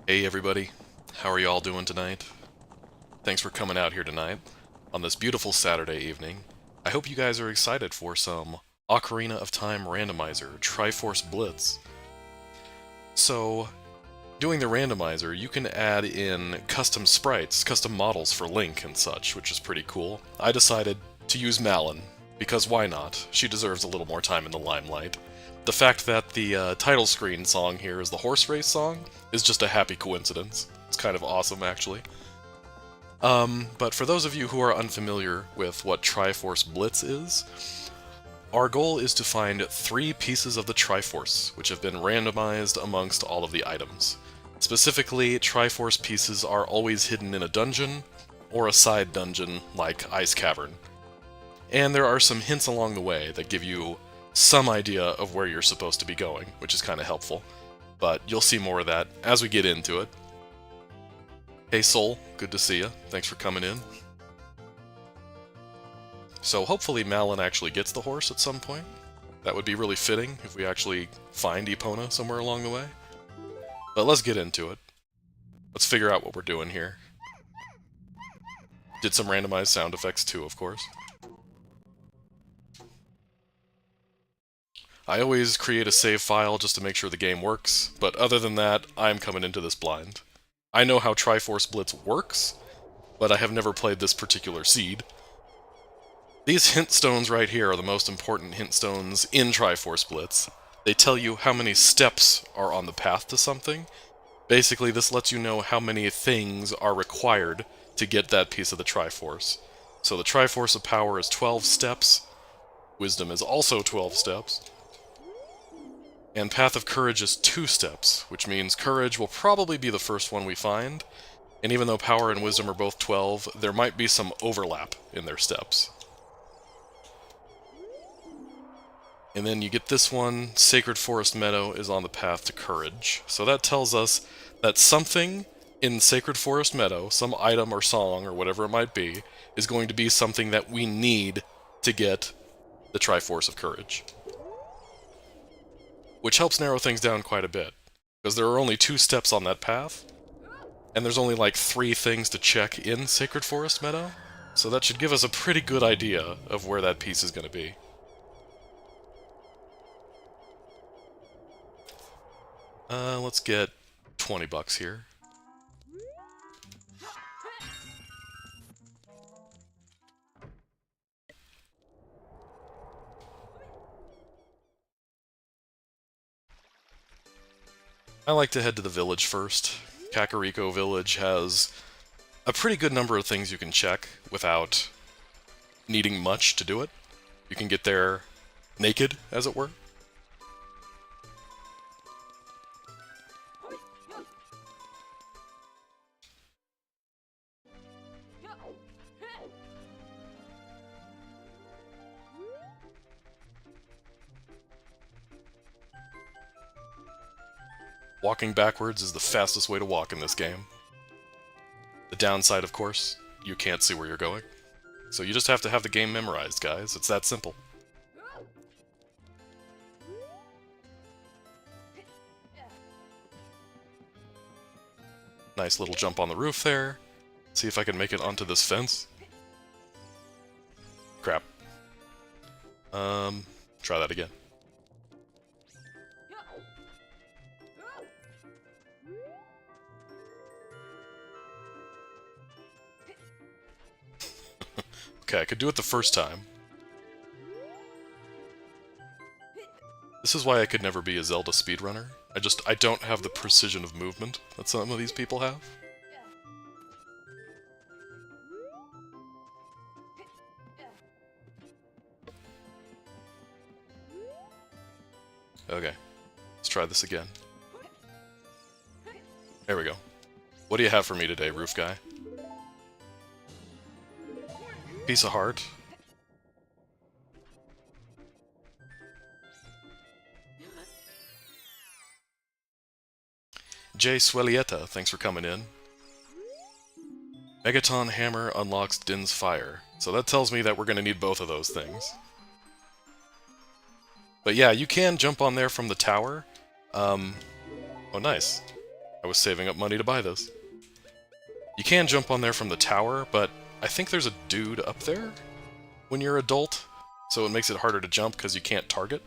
Hey everybody, how are you all doing tonight? Thanks for coming out here tonight on this beautiful Saturday evening. I hope you guys are excited for some Ocarina of Time Randomizer Triforce Blitz. So, doing the randomizer, you can add in custom sprites, custom models for Link and such, which is pretty cool. I decided to use Malon, because why not? She deserves a little more time in the limelight. The fact that the title screen song here is the horse race song is just a happy coincidence. It's kind of awesome, actually. But for those of you who are unfamiliar with what Triforce Blitz is, our goal is to find 3 pieces of the Triforce, which have been randomized amongst all of the items. Specifically, Triforce pieces are always hidden in a dungeon, or a side dungeon like Ice Cavern. And there are some hints along the way that give you some idea of where you're supposed to be going, which is kind of helpful. But you'll see more of that as we get into it. Hey Soul, good to see you. Thanks for coming in. So hopefully Malon actually gets the horse at some point. That would be really fitting if we actually find Epona somewhere along the way. But let's get into it. Let's figure out what we're doing here. Did some randomized sound effects too, of course. I always create a save file just to make sure the game works, but other than that, I'm coming into this blind. I know how Triforce Blitz works, but I have never played this particular seed. These hint stones right here are the most important hint stones in Triforce Blitz. They tell you how many steps are on the path to something. Basically, this lets you know how many things are required to get that piece of the Triforce. So the Triforce of Power is 12 steps, Wisdom is also 12 steps, and Path of Courage is 2 steps, which means Courage will probably be the first one we find, and even though Power and Wisdom are both 12, there might be some overlap in their steps. And then you get this one, Sacred Forest Meadow is on the path to Courage. So that tells us that something in Sacred Forest Meadow, some item or song or whatever it might be, is going to be something that we need to get the Triforce of Courage. Which helps narrow things down quite a bit, because there are only 2 steps on that path, and there's only like 3 things to check in Sacred Forest Meadow, so that should give us a pretty good idea of where that piece is going to be. Let's get 20 bucks here. I like to head to the village first. Kakariko Village has a pretty good number of things you can check without needing much to do it. You can get there naked, as it were. Walking backwards is the fastest way to walk in this game. The downside, of course, you can't see where you're going. So you just have to have the game memorized, guys. It's that simple. Nice little jump on the roof there. See if I can make it onto this fence. Crap. Try that again. Okay, I could do it the first time. This is why I could never be a Zelda speedrunner. I don't have the precision of movement that some of these people have. Okay, let's try this again. There we go. What do you have for me today, Roof Guy? Piece of heart. Jay Swellietta, thanks for coming in. Megaton Hammer unlocks Din's Fire. So that tells me that we're going to need both of those things. But yeah, you can jump on there from the tower. Oh, nice. I was saving up money to buy this. You can jump on there from the tower, but I think there's a dude up there when you're adult, so it makes it harder to jump because you can't target.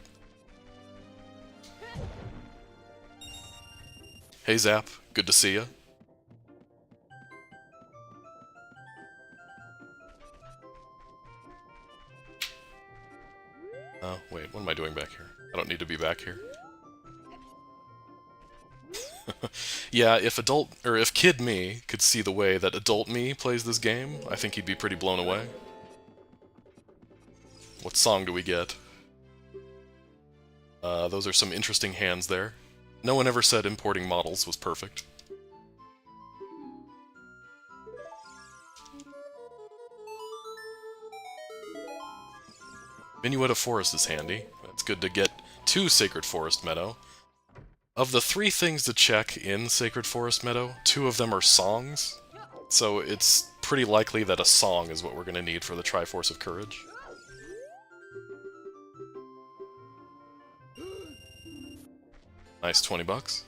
Hey Zap, good to see ya. Oh, wait, what am I doing back here? I don't need to be back here. Yeah, if kid me could see the way that adult me plays this game, I think he'd be pretty blown away. What song do we get? Those are some interesting hands there. No one ever said importing models was perfect. Minuetta Forest is handy. It's good to get to Sacred Forest Meadow. Of the 3 things to check in Sacred Forest Meadow, 2 of them are songs, so it's pretty likely that a song is what we're going to need for the Triforce of Courage. Nice 20 bucks.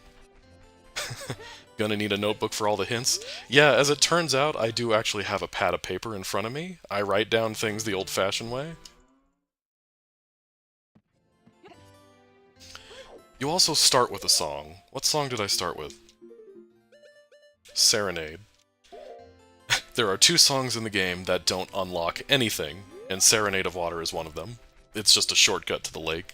Gonna need a notebook for all the hints. Yeah, as it turns out, I do actually have a pad of paper in front of me. I write down things the old-fashioned way. You also start with a song. What song did I start with? Serenade. There are 2 songs in the game that don't unlock anything, and Serenade of Water is one of them. It's just a shortcut to the lake.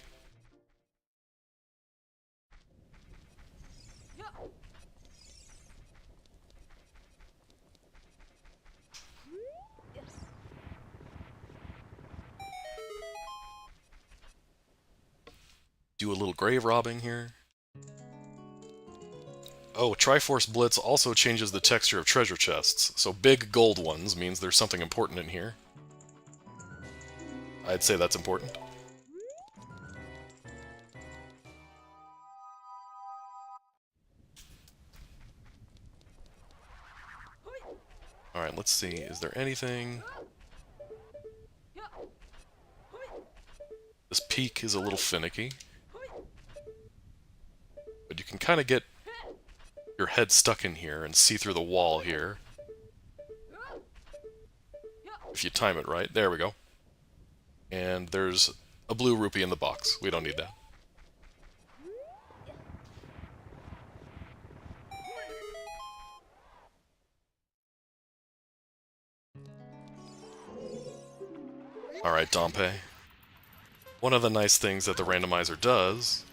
Do a little grave robbing here. Oh, Triforce Blitz also changes the texture of treasure chests, so big gold ones means there's something important in here. I'd say that's important. Alright, let's see. Is there anything... This peak is a little finicky. But you can kind of get your head stuck in here and see through the wall here. If you time it right. There we go. And there's a blue rupee in the box. We don't need that. Alright, Dompe. One of the nice things that the randomizer does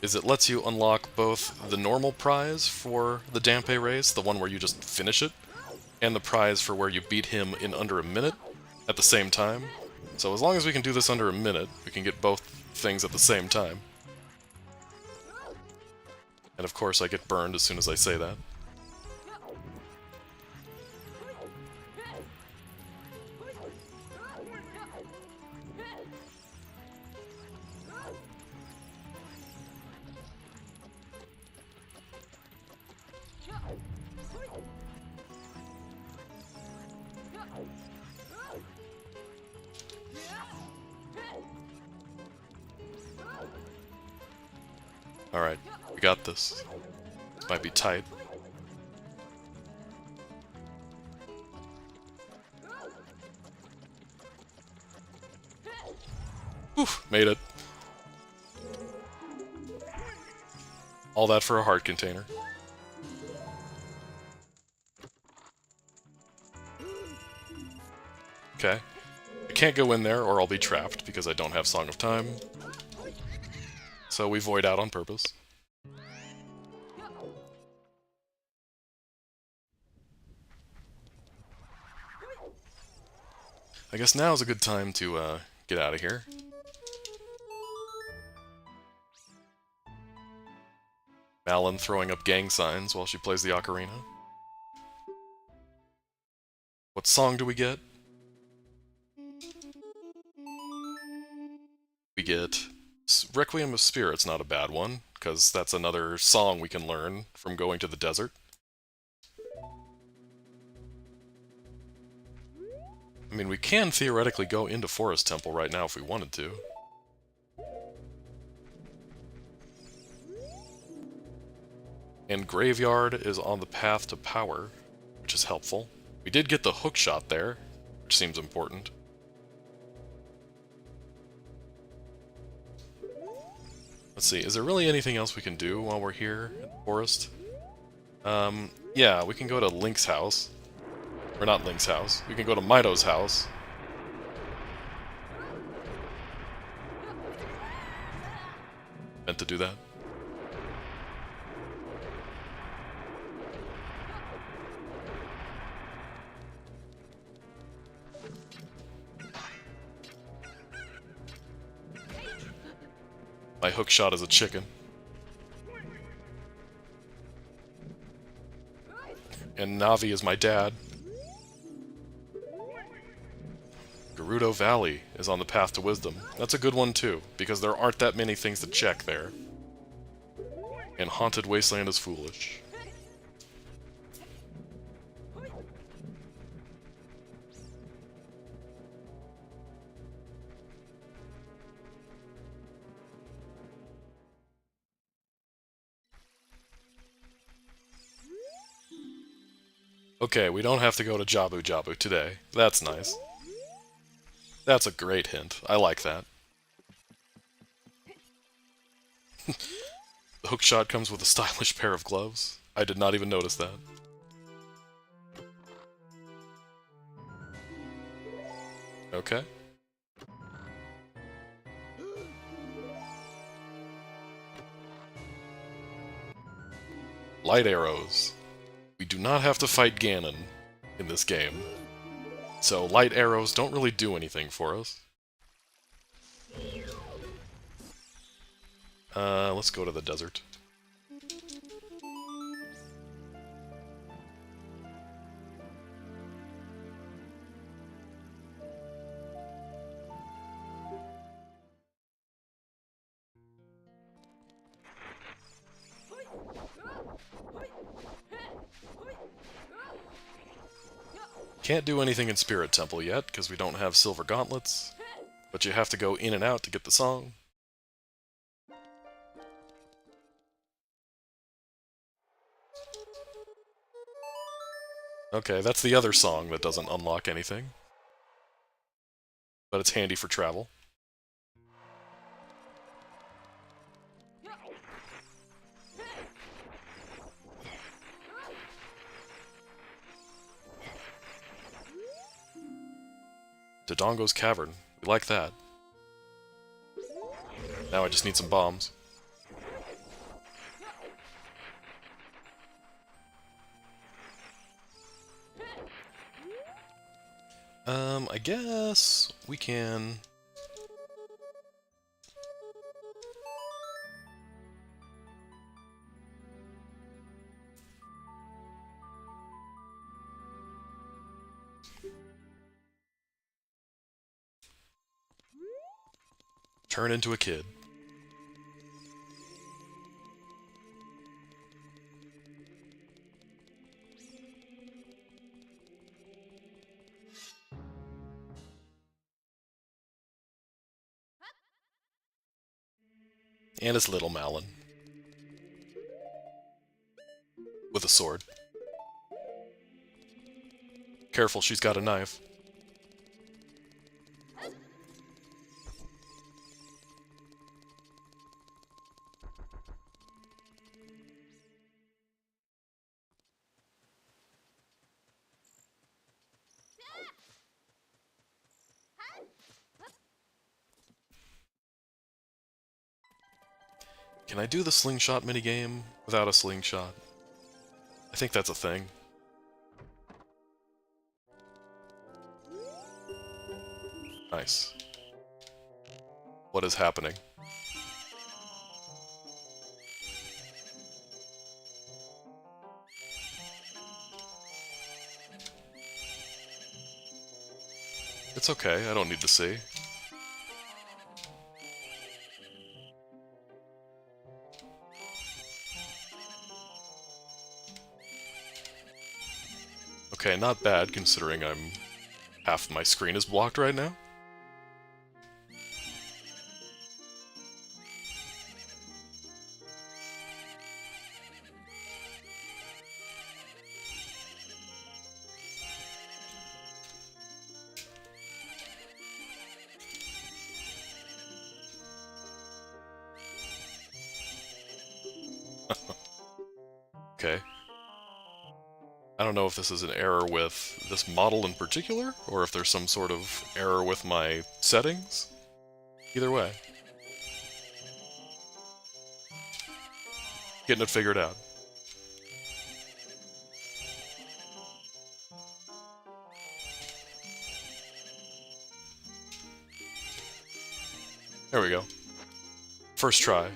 is it lets you unlock both the normal prize for the Dampe race, the one where you just finish it, and the prize for where you beat him in under a minute at the same time. So as long as we can do this under a minute, we can get both things at the same time. And of course I get burned as soon as I say that. Alright, we got this. This might be tight. Oof, made it. All that for a heart container. Okay. I can't go in there or I'll be trapped because I don't have Song of Time. So we void out on purpose. I guess now is a good time to get out of here. Malin throwing up gang signs while she plays the ocarina. What song do we get? We get Requiem of Spirit's not a bad one, because that's another song we can learn from going to the desert. I mean, we can theoretically go into Forest Temple right now if we wanted to. And Graveyard is on the path to power, which is helpful. We did get the hook shot there, which seems important. Let's see, is there really anything else we can do while we're here in the forest? Yeah, we can go to Link's house. Or not Link's house. We can go to Mido's house. Meant to do that. My hook shot is a chicken. And Navi is my dad. Gerudo Valley is on the path to wisdom. That's a good one too, because there aren't that many things to check there. And Haunted Wasteland is foolish. Okay, we don't have to go to Jabu Jabu today. That's nice. That's a great hint. I like that. The hookshot comes with a stylish pair of gloves. I did not even notice that. Okay. Light arrows. We do not have to fight Ganon in this game. So light arrows don't really do anything for us. Let's go to the desert. Can't do anything in Spirit Temple yet, because we don't have silver gauntlets. But you have to go in and out to get the song. Okay, that's the other song that doesn't unlock anything. But it's handy for travel. Dodongo's Cavern. We like that. Now I just need some bombs. I guess we can... turn into a kid. And it's little Malin. With a sword. Careful, she's got a knife. Can I do the slingshot minigame without a slingshot? I think that's a thing. Nice. What is happening? It's okay, I don't need to see. Okay, not bad considering half my screen is blocked right now. Okay. I don't know if this is an error with this model in particular, or if there's some sort of error with my settings. Either way. Getting it figured out. There we go. First try.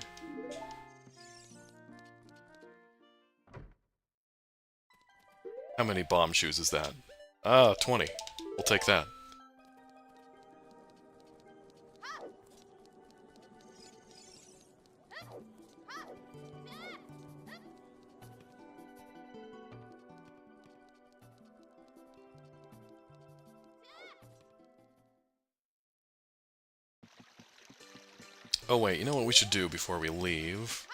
How many bomb shoes is that? 20. We'll take that. Oh wait, you know what we should do before we leave?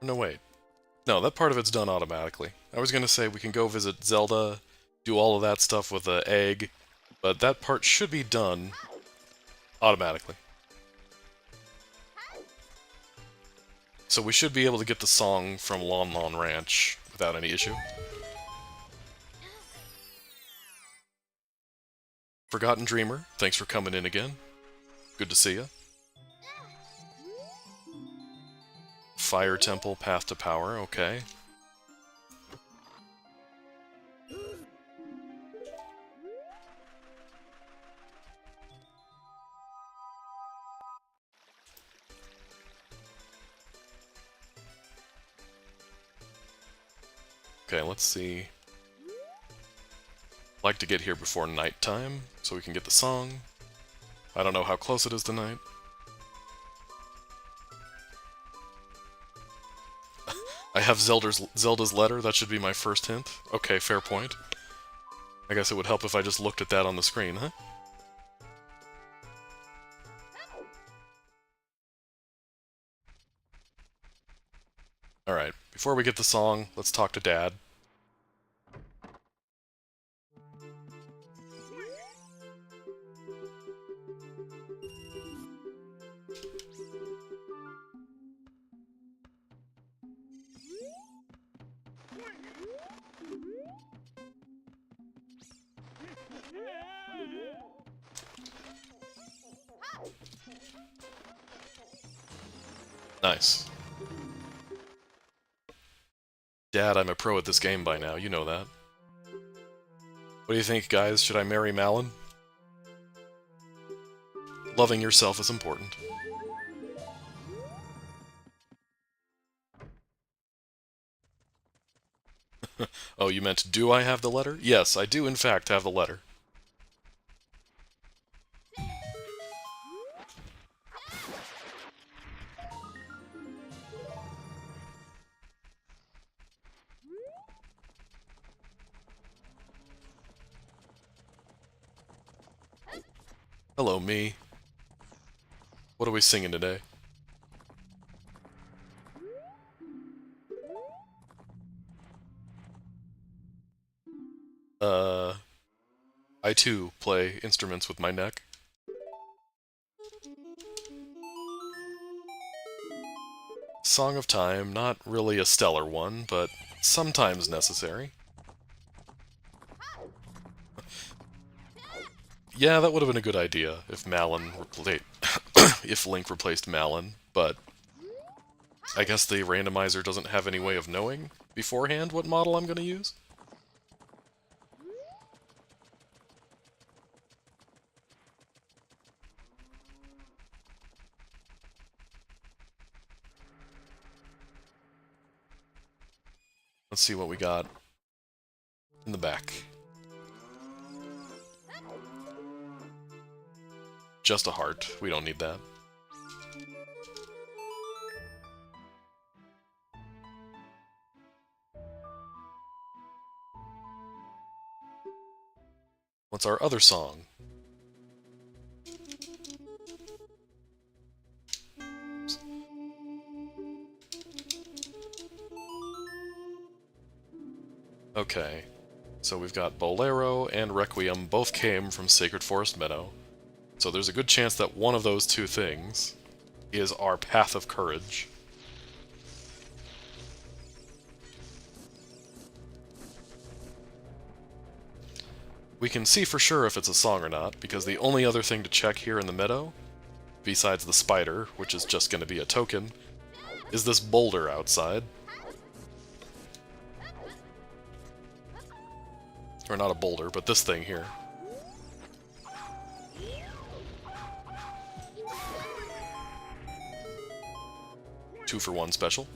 No wait. No, that part of it's done automatically. I was gonna say we can go visit Zelda, do all of that stuff with the egg, but that part should be done automatically. So we should be able to get the song from Lon Lon Ranch without any issue. Forgotten Dreamer, thanks for coming in again. Good to see ya. Fire Temple, Path to Power, okay. Okay, let's see. Like to get here before nighttime, so we can get the song. I don't know how close it is tonight. I have Zelda's letter, that should be my first hint. Okay, fair point. I guess it would help if I just looked at that on the screen, huh? Alright, before we get the song, let's talk to Dad. Nice. Dad, I'm a pro at this game by now, you know that. What do you think, guys? Should I marry Malin? Loving yourself is important. Oh, you meant, do I have the letter? Yes, I do in fact have the letter. Hello, me. What are we singing today? I too play instruments with my neck. Song of Time, not really a stellar one, but sometimes necessary. Yeah, that would have been a good idea if Malin if Link replaced Malin, but I guess the randomizer doesn't have any way of knowing beforehand what model I'm going to use. Let's see what we got in the back. Just a heart. We don't need that. What's our other song? Okay, so we've got Bolero and Requiem, both came from Sacred Forest Meadow. So there's a good chance that one of those two things is our Path of Courage. We can see for sure if it's a song or not, because the only other thing to check here in the meadow, besides the spider, which is just going to be a token, is this boulder outside. Or not a boulder, but this thing here. Two for one special.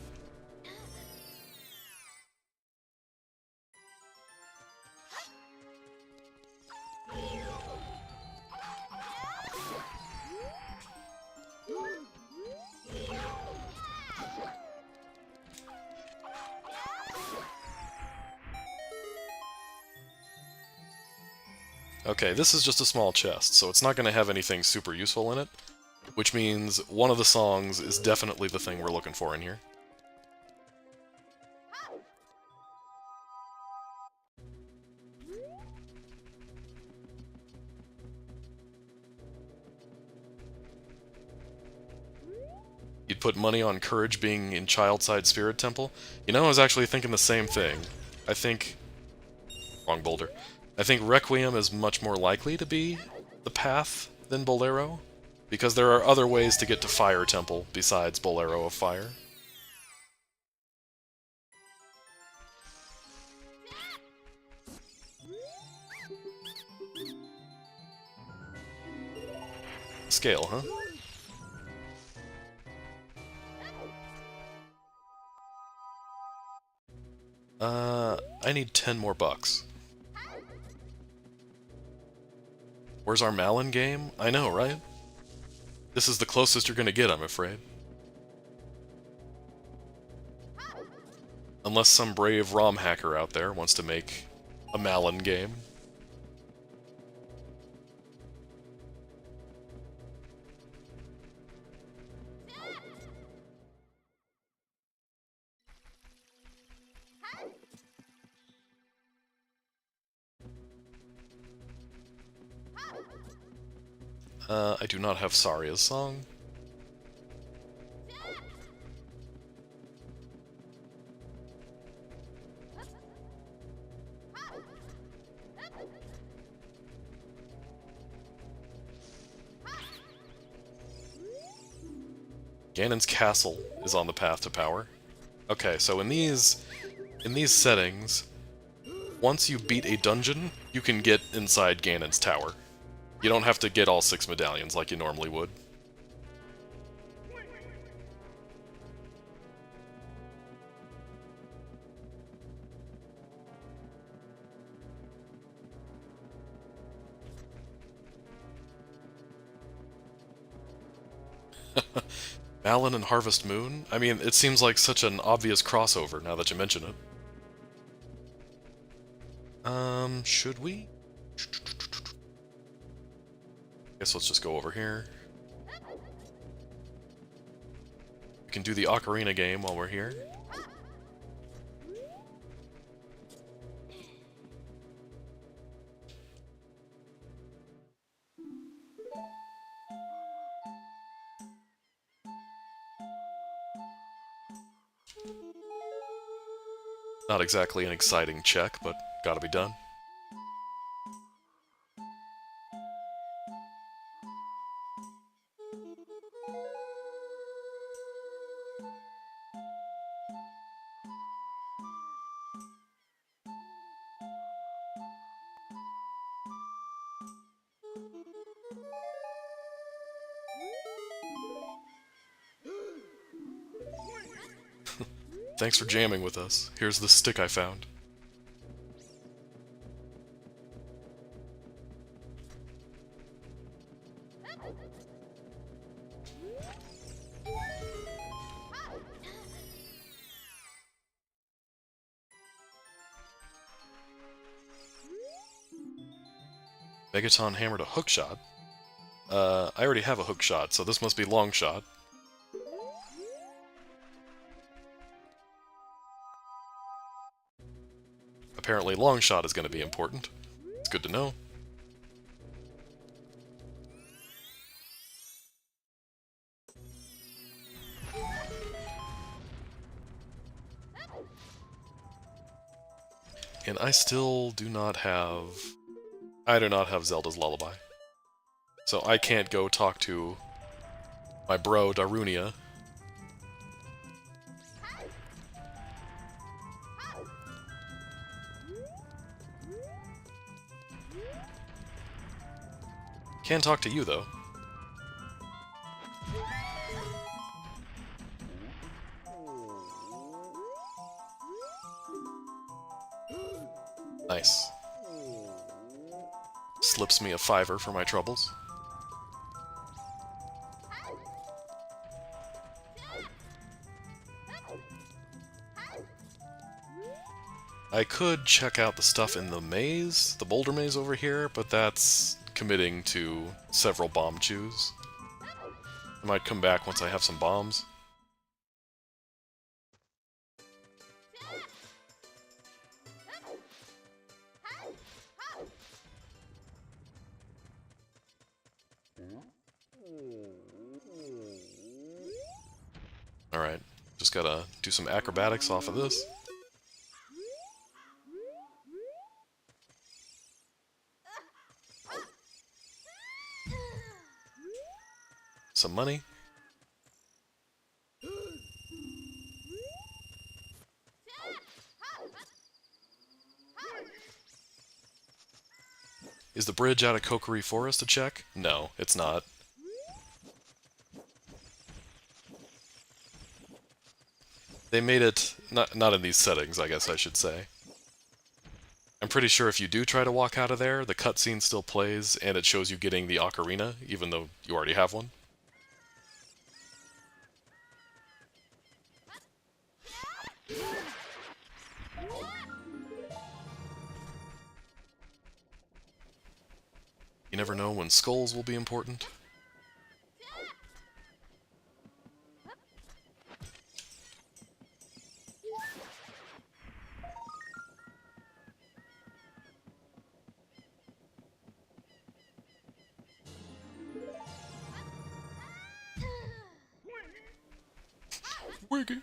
Okay, this is just a small chest, so it's not going to have anything super useful in it, which means one of the songs is definitely the thing we're looking for in here. You'd put money on Courage being in Childside Spirit Temple? You know, I was actually thinking the same thing. I think... Wrong boulder. I think Requiem is much more likely to be the path than Bolero, because there are other ways to get to Fire Temple besides Bolero of Fire. Scale, huh? I need 10 more bucks. Where's our Malin game? I know, right? This is the closest you're gonna get, I'm afraid. Unless some brave ROM hacker out there wants to make a Malin game. I do not have Saria's song. Ganon's castle is on the path to power. Okay, so in these settings, once you beat a dungeon, you can get inside Ganon's tower. You don't have to get all 6 medallions like you normally would. Malin and Harvest Moon? I mean, it seems like such an obvious crossover now that you mention it. Should we? Guess let's just go over here. We can do the Ocarina game while we're here. Not exactly an exciting check, but gotta be done. Thanks for jamming with us. Here's the stick I found. Megaton hammered a hookshot. I already have a hookshot, so this must be long shot. Apparently long shot is going to be important. It's good to know. I still do not have... I do not have Zelda's Lullaby. So I can't go talk to my bro, Darunia. Can talk to you, though. Nice. Slips me a $5 for my troubles. I could check out the stuff in the maze, the boulder maze over here, but that's committing to several bomb chews. I might come back once I have some bombs. Alright, just gotta do some acrobatics off of this. Some money. Is the bridge out of Kokiri Forest to check? No, it's not. They made it... not in these settings, I guess I should say. I'm pretty sure if you do try to walk out of there, the cutscene still plays, and it shows you getting the ocarina, even though you already have one. You never know when skulls will be important. Wiggy.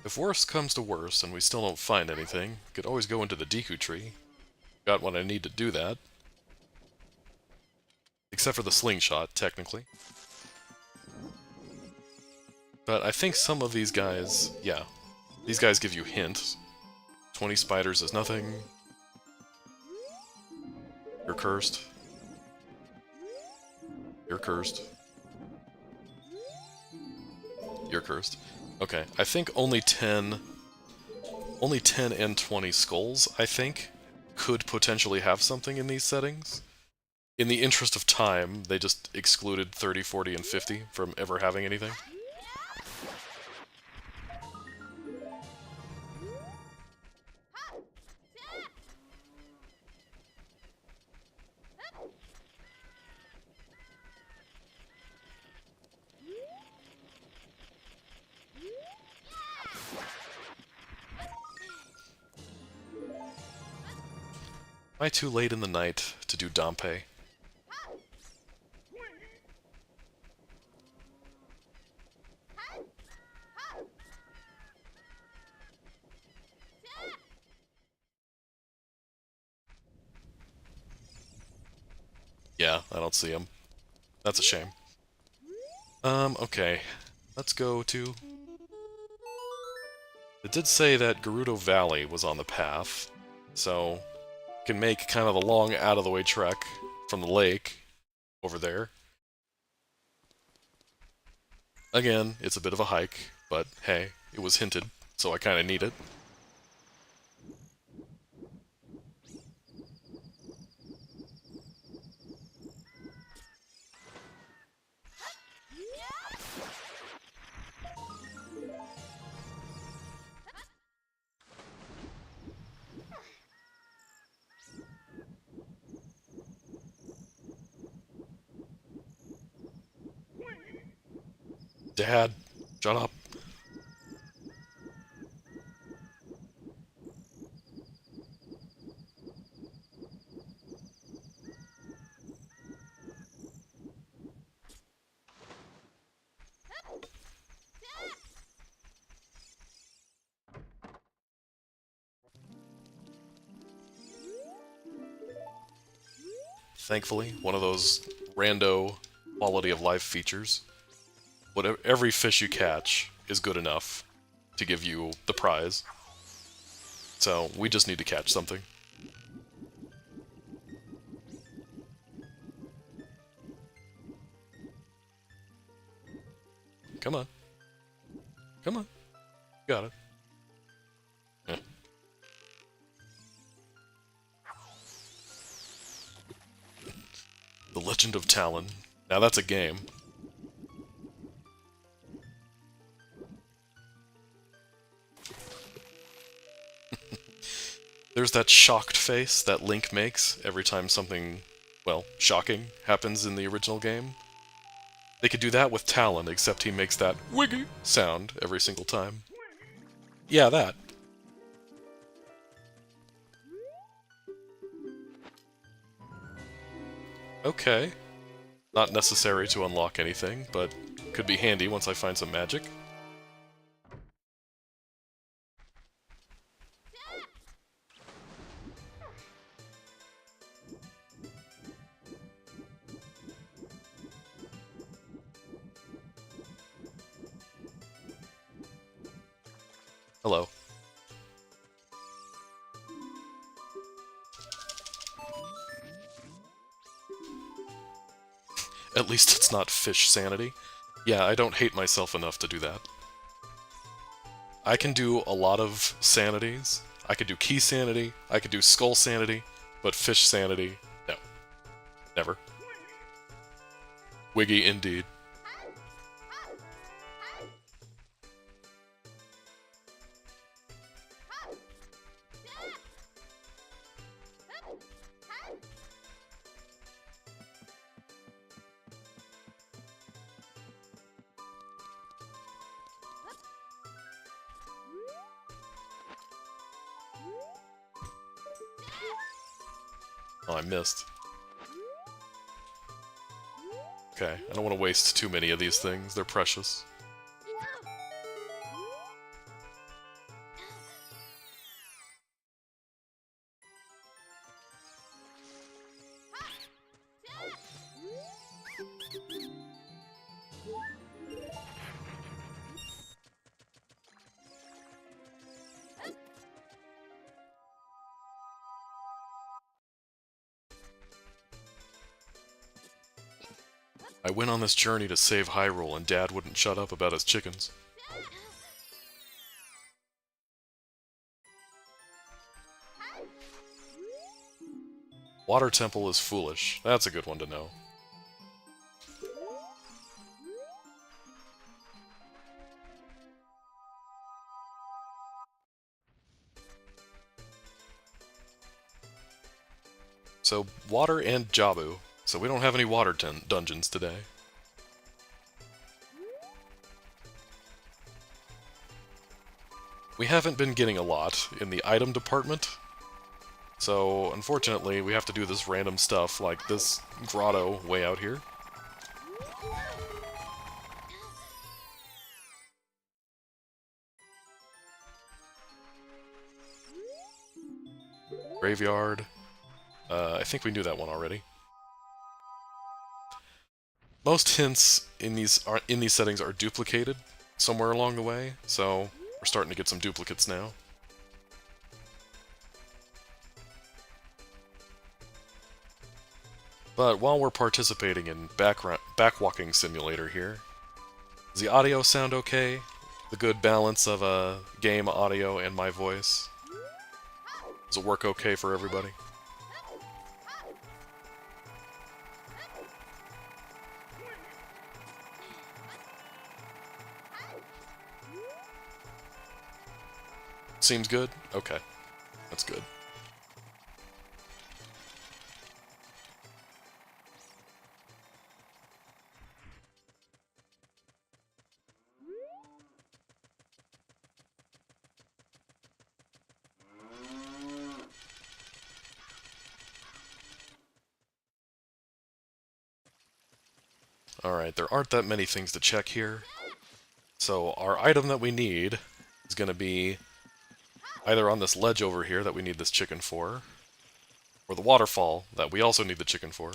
If worst comes to worst and we still don't find anything, could always go into the Deku tree. Got what I need to do that. Except for the slingshot, technically. But I think some of these guys, yeah, these guys give you hints. 20 spiders is nothing. You're cursed. You're cursed. You're cursed. Okay, I think only 10 and 20 skulls, I think, could potentially have something in these settings. In the interest of time, they just excluded 30, 40, and 50 from ever having anything. Am I too late in the night to do Dampe? Yeah, I don't see him. That's a shame. Okay. Let's go to... It did say that Gerudo Valley was on the path, so... can make kind of the long out-of-the-way trek from the lake over there. Again, it's a bit of a hike, but hey, it was hinted, so I kind of need it. Dad, shut up. thankfully. One of those rando quality of life features. Whatever, every fish you catch is good enough to give you the prize. So, we just need to catch something. Come on. Come on. Got it. Yeah. The Legend of Talon. Now that's a game. There's that shocked face that Link makes every time something, well, shocking happens in the original game. They could do that with Talon, except he makes that wiggy sound every single time. Yeah, that. Okay. Not necessary to unlock anything, but could be handy once I find some magic. Hello. At least it's not fish sanity. Yeah, I don't hate myself enough to do that. I can do a lot of sanities. I could do key sanity, I could do skull sanity, but fish sanity, no. Never. Wiggy indeed. Oh, I missed. Okay, I don't want to waste too many of these things. They're precious. I went on this journey to save Hyrule, and Dad wouldn't shut up about his chickens. Water Temple is foolish. That's a good one to know. So, water and Jabu. So we don't have any water dungeons today. We haven't been getting a lot in the item department. So, unfortunately, we have to do this random stuff, like this grotto way out here. Graveyard. I think we knew that one already. Most hints in these settings are duplicated somewhere along the way, so we're starting to get some duplicates now. But while we're participating in backwalking simulator here, does the audio sound okay? The good balance of game audio and my voice? Does it work okay for everybody? Seems good? Okay. That's good. Alright, there aren't that many things to check here. So our item that we need is going to be either on this ledge over here that we need this chicken for, Or the waterfall, that we also need the chicken for.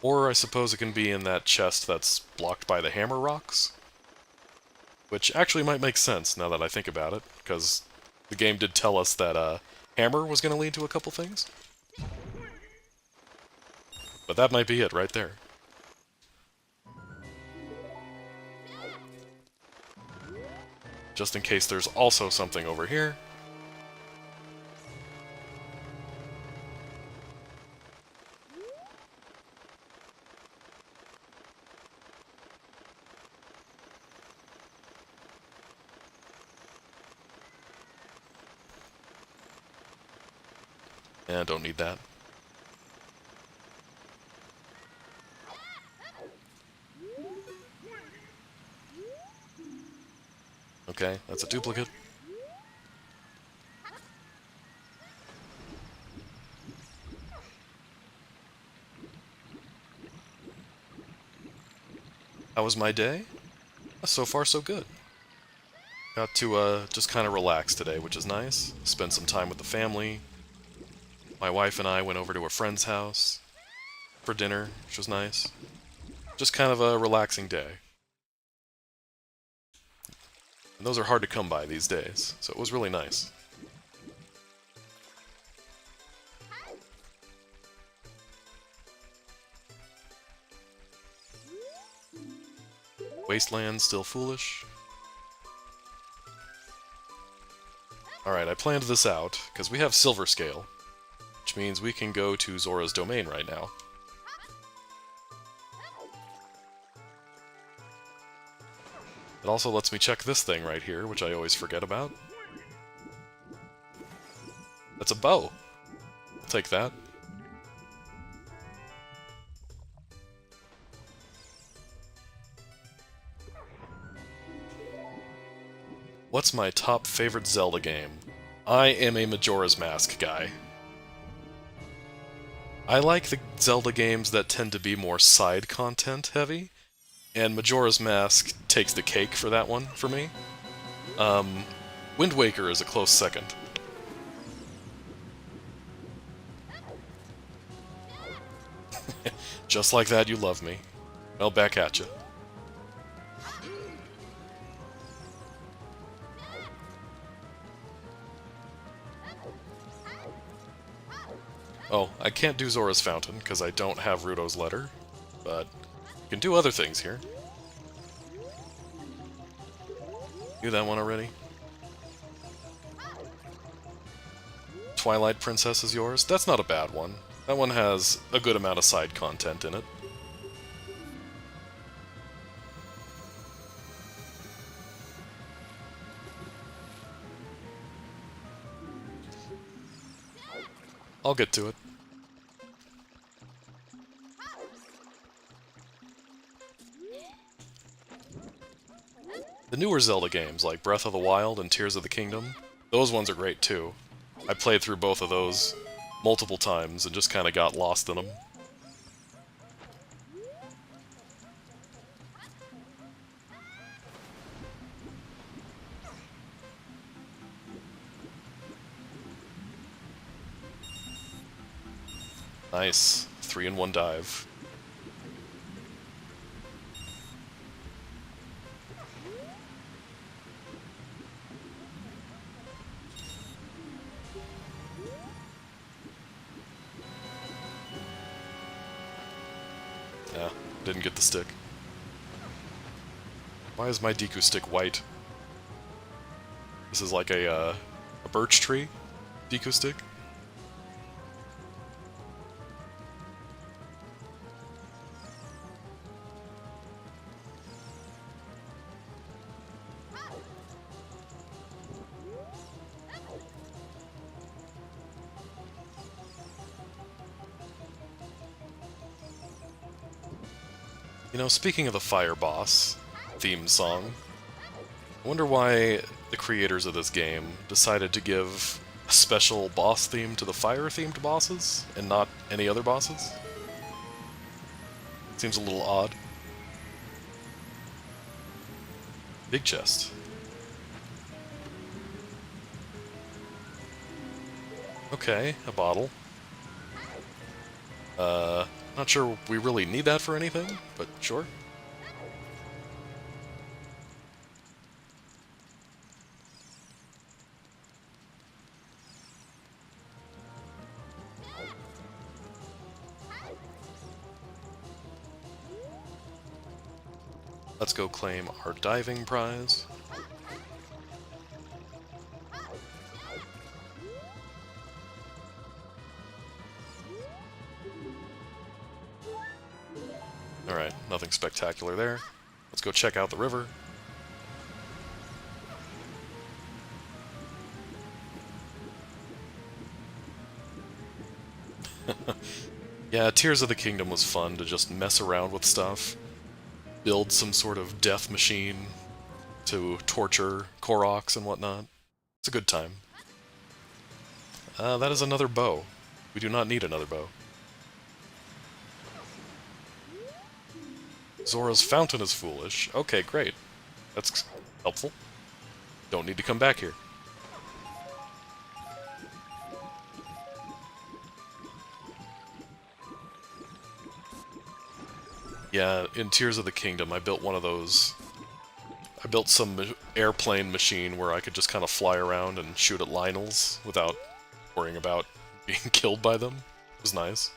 Or I suppose it can be in that chest that's blocked by the hammer rocks. Which actually might make sense now that I think about it, because the game did tell us that hammer was going to lead to a couple things. But that might be it right there. Just in case there's also something over here. And don't need that. Okay, that's a duplicate. How was my day? So far, so good. Got to just kind of relax today, which is nice. Spend some time with the family. My wife and I went over to a friend's house for dinner, which was nice. Just kind of a relaxing day. And those are hard to come by these days, so it was really nice. Wasteland, still foolish. Alright, I planned this out, because we have Silver Scale, which means we can go to Zora's Domain right now. It also lets me check this thing right here, which I always forget about. That's a bow. I'll take that. What's my top favorite Zelda game? I am a Majora's Mask guy. I like the Zelda games that tend to be more side content heavy, and Majora's Mask takes the cake for that one for me. Wind Waker is a close second. Just like that, you love me. Well, back at you. Oh, I can't do Zora's Fountain, because I don't have Ruto's letter, but you can do other things here. Do that one already? Twilight Princess is yours? That's not a bad one. That one has a good amount of side content in it. I'll get to it. The newer Zelda games, like Breath of the Wild and Tears of the Kingdom, those ones are great too. I played through both of those multiple times and just kind of got lost in them. Nice. 3-in-1 dive. Yeah, didn't get the stick. Why is my Deku stick white? This is like a birch tree Deku stick? You know, speaking of the Fire Boss theme song, I wonder why the creators of this game decided to give a special boss theme to the fire-themed bosses, and not any other bosses? Seems a little odd. Big chest. Okay, a bottle. Not sure we really need that for anything, but sure. Let's go claim our diving prize. Alright, nothing spectacular there. Let's go check out the river. Yeah, Tears of the Kingdom was fun to just mess around with stuff. Build some sort of death machine to torture Koroks and whatnot. It's a good time. That is another bow. We do not need another bow. Zora's fountain is foolish. Okay, great. That's helpful. Don't need to come back here. Yeah, in Tears of the Kingdom, I built one of those. I built some airplane machine where I could just kind of fly around and shoot at Lionels without worrying about being killed by them. It was nice.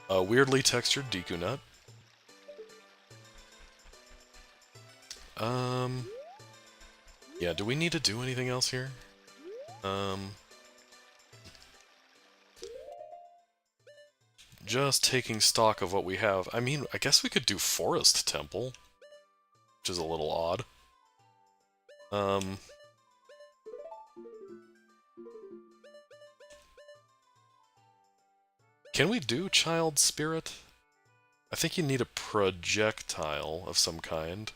A weirdly textured Deku Nut. Yeah, do we need to do anything else here? Just taking stock of what we have. I mean, I guess we could do Forest Temple, which is a little odd. Can we do Child Spirit? I think you need a projectile of some kind.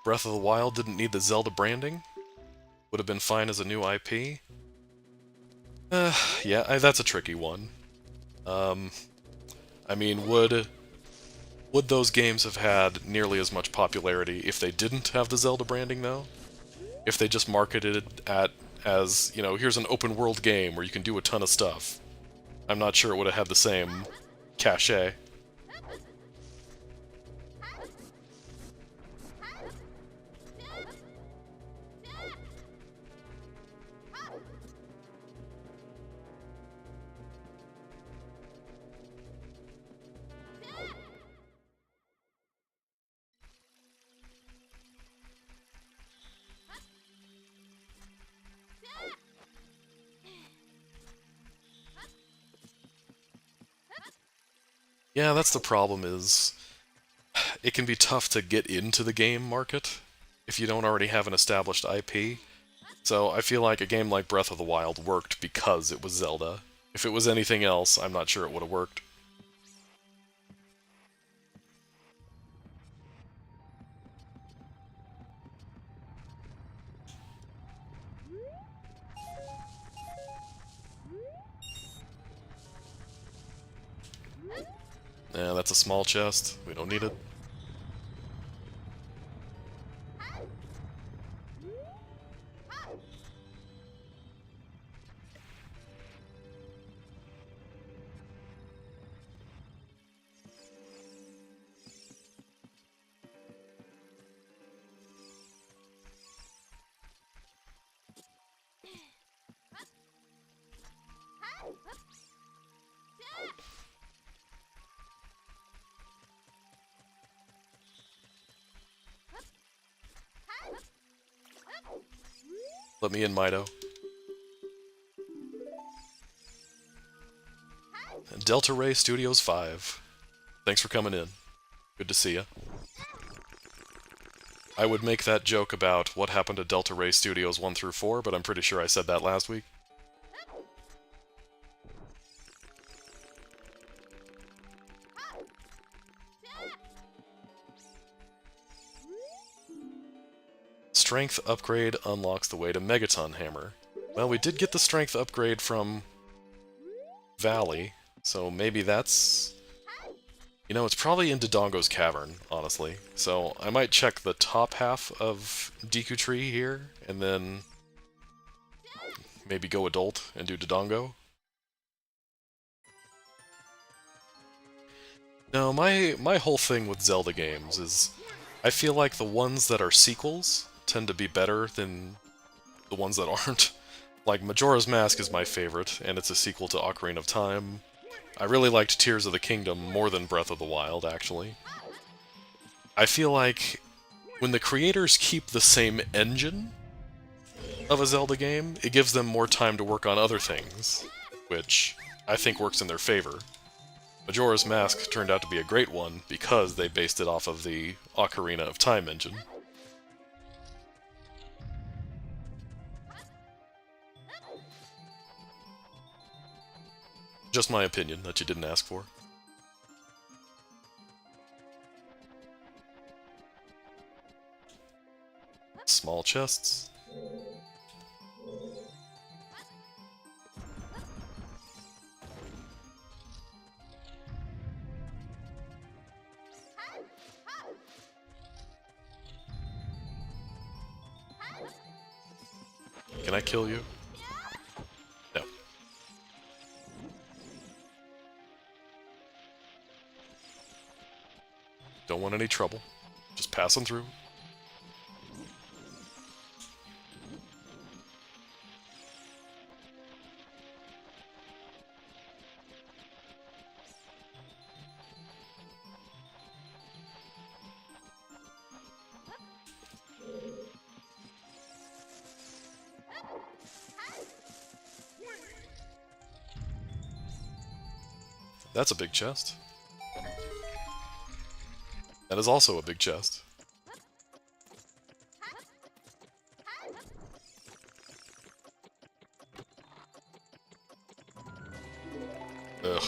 Breath of the Wild didn't need the Zelda branding. Would have been fine as a new IP. Yeah, that's a tricky one. I mean, would those games have had nearly as much popularity if they didn't have the Zelda branding, though? If they just marketed it as, you know, here's an open world game where you can do a ton of stuff. I'm not sure it would have had the same cachet. Yeah, that's the problem is, it can be tough to get into the game market if you don't already have an established IP. So I feel like a game like Breath of the Wild worked because it was Zelda. If it was anything else, I'm not sure it would have worked. Yeah, that's a small chest. We don't need it. Let me in, Mido. Delta Ray Studios 5. Thanks for coming in. Good to see you. I would make that joke about what happened to Delta Ray Studios 1 through 4, but I'm pretty sure I said that last week. Strength upgrade unlocks the way to Megaton Hammer. Well, we did get the strength upgrade from Valley. So maybe that's... You know, it's probably in Dodongo's Cavern, honestly. So I might check the top half of Deku Tree here, and then maybe go Adult and do Dodongo. No, my whole thing with Zelda games is I feel like the ones that are sequels tend to be better than the ones that aren't. Like, Majora's Mask is my favorite, and it's a sequel to Ocarina of Time. I really liked Tears of the Kingdom more than Breath of the Wild, actually. I feel like when the creators keep the same engine of a Zelda game, it gives them more time to work on other things, which I think works in their favor. Majora's Mask turned out to be a great one because they based it off of the Ocarina of Time engine. Just my opinion that you didn't ask for. Small chests. Can I kill you? No. Don't want any trouble. Just passing through. That's a big chest. That is also a big chest. Ugh.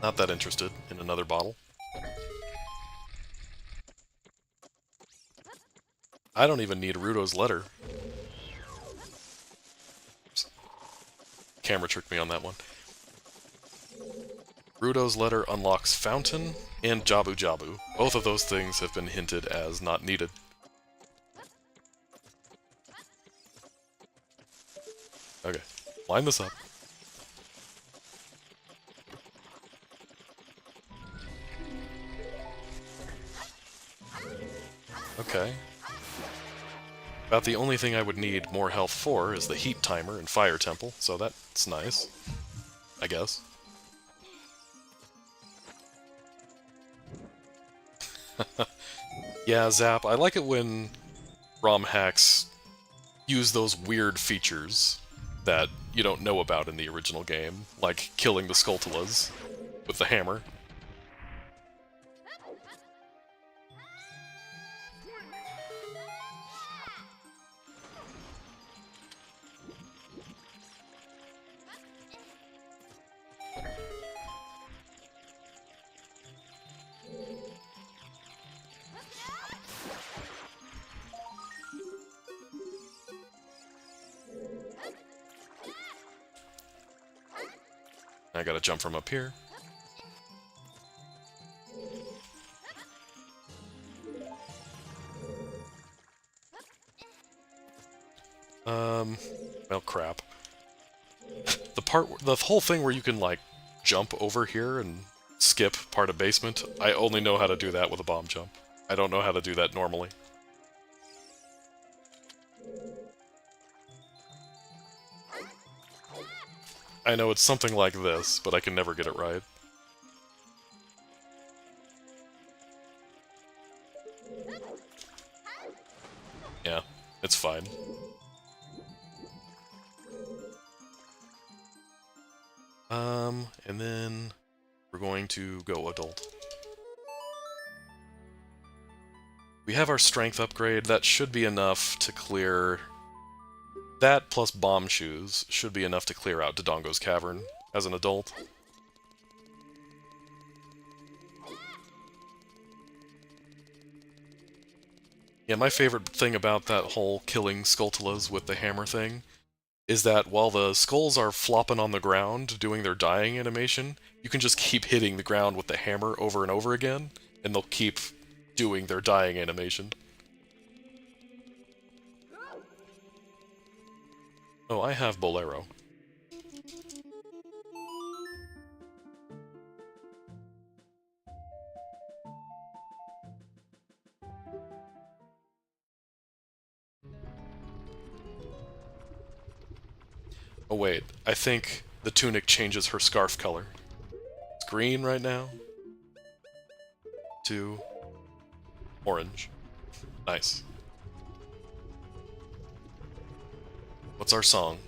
Not that interested in another bottle. I don't even need Rudo's letter. Camera tricked me on that one. Rudo's letter unlocks Fountain and Jabu Jabu. Both of those things have been hinted as not needed. Okay, line this up. Okay. About the only thing I would need more health for is the Heat Timer and Fire Temple, so that's nice. I guess. Yeah, Zap, I like it when ROM hacks use those weird features that you don't know about in the original game, like killing the Skulltulas with the hammer. I gotta jump from up here. Well, crap. The whole thing where you can, like, jump over here and skip part of basement, I only know how to do that with a bomb jump. I don't know how to do that normally. I know it's something like this, but I can never get it right. Yeah, it's fine. And then we're going to go Adult. We have our strength upgrade. That should be enough to clear... That plus Bomb Shoes should be enough to clear out Dodongo's Cavern as an adult. Yeah, my favorite thing about that whole killing Skulltulas with the hammer thing is that while the skulls are flopping on the ground doing their dying animation, you can just keep hitting the ground with the hammer over and over again, and they'll keep doing their dying animation. Oh, I have Bolero. Oh wait, I think the tunic changes her scarf color. It's green right now. To orange. Nice. What's our song?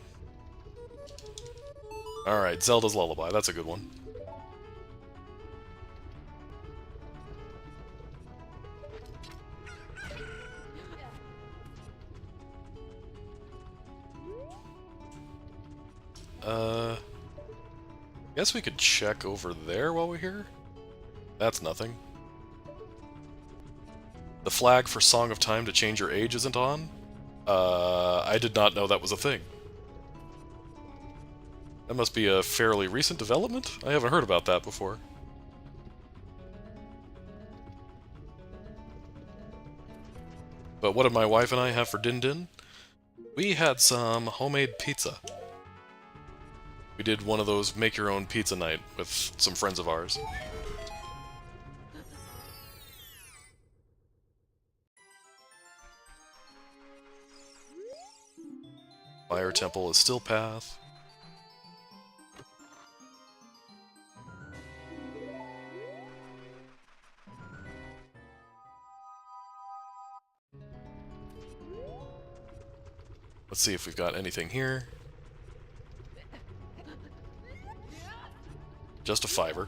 Alright, Zelda's Lullaby, that's a good one. Guess we could check over there while we're here? That's nothing. The flag for Song of Time to change your age isn't on? I did not know that was a thing. That must be a fairly recent development? I haven't heard about that before. But what did my wife and I have for Din Din? We had some homemade pizza. We did one of those make-your-own pizza night with some friends of ours. Fire Temple is still path. Let's see if we've got anything here. Just a fiver.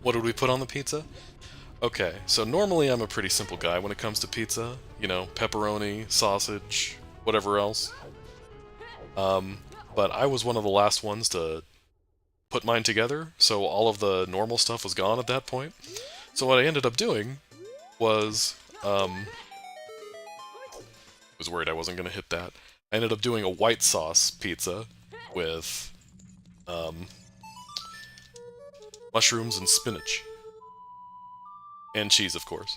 What did we put on the pizza? Okay, so normally I'm a pretty simple guy when it comes to pizza. You know, pepperoni, sausage, whatever else. But I was one of the last ones to put mine together, so all of the normal stuff was gone at that point. So what I ended up doing was, was worried I wasn't going to hit that. I ended up doing a white sauce pizza with, mushrooms and spinach. And cheese, of course.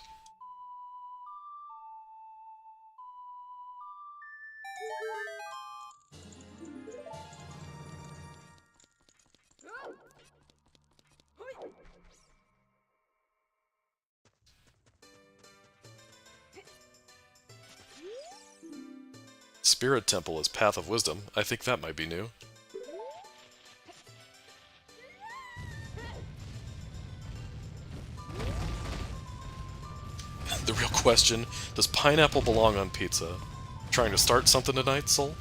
Spirit Temple is Path of Wisdom. I think that might be new. The real question, does pineapple belong on pizza? Trying to start something tonight, Soul?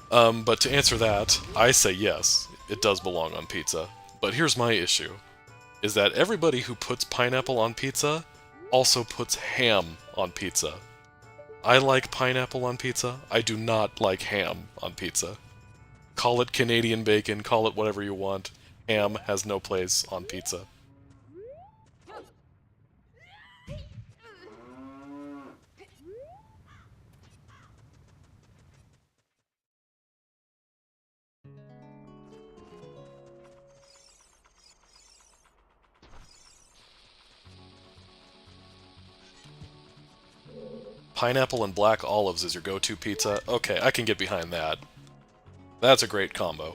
But to answer that, I say yes, it does belong on pizza. But here's my issue, is that everybody who puts pineapple on pizza also puts ham on pizza. I like pineapple on pizza, I do not like ham on pizza. Call it Canadian bacon, call it whatever you want, ham has no place on pizza. Pineapple and black olives is your go-to pizza? Okay, I can get behind that. That's a great combo.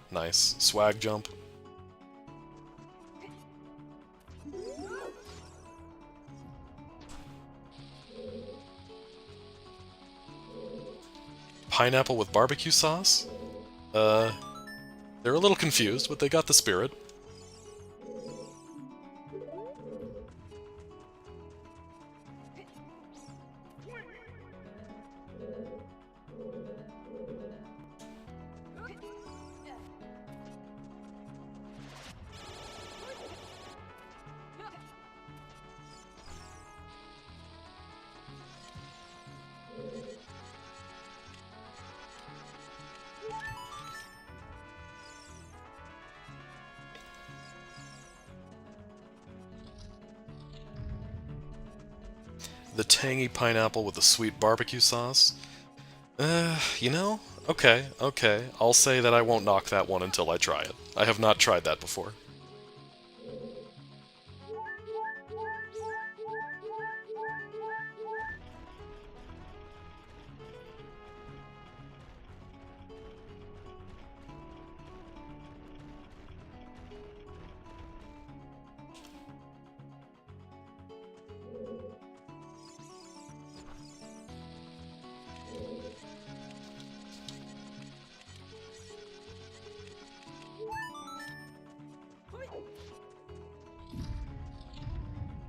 Nice. Swag jump. Pineapple with barbecue sauce? They're a little confused, but they got the spirit. The tangy pineapple with the sweet barbecue sauce. You know? Okay, okay. I'll say that I won't knock that one until I try it. I have not tried that before.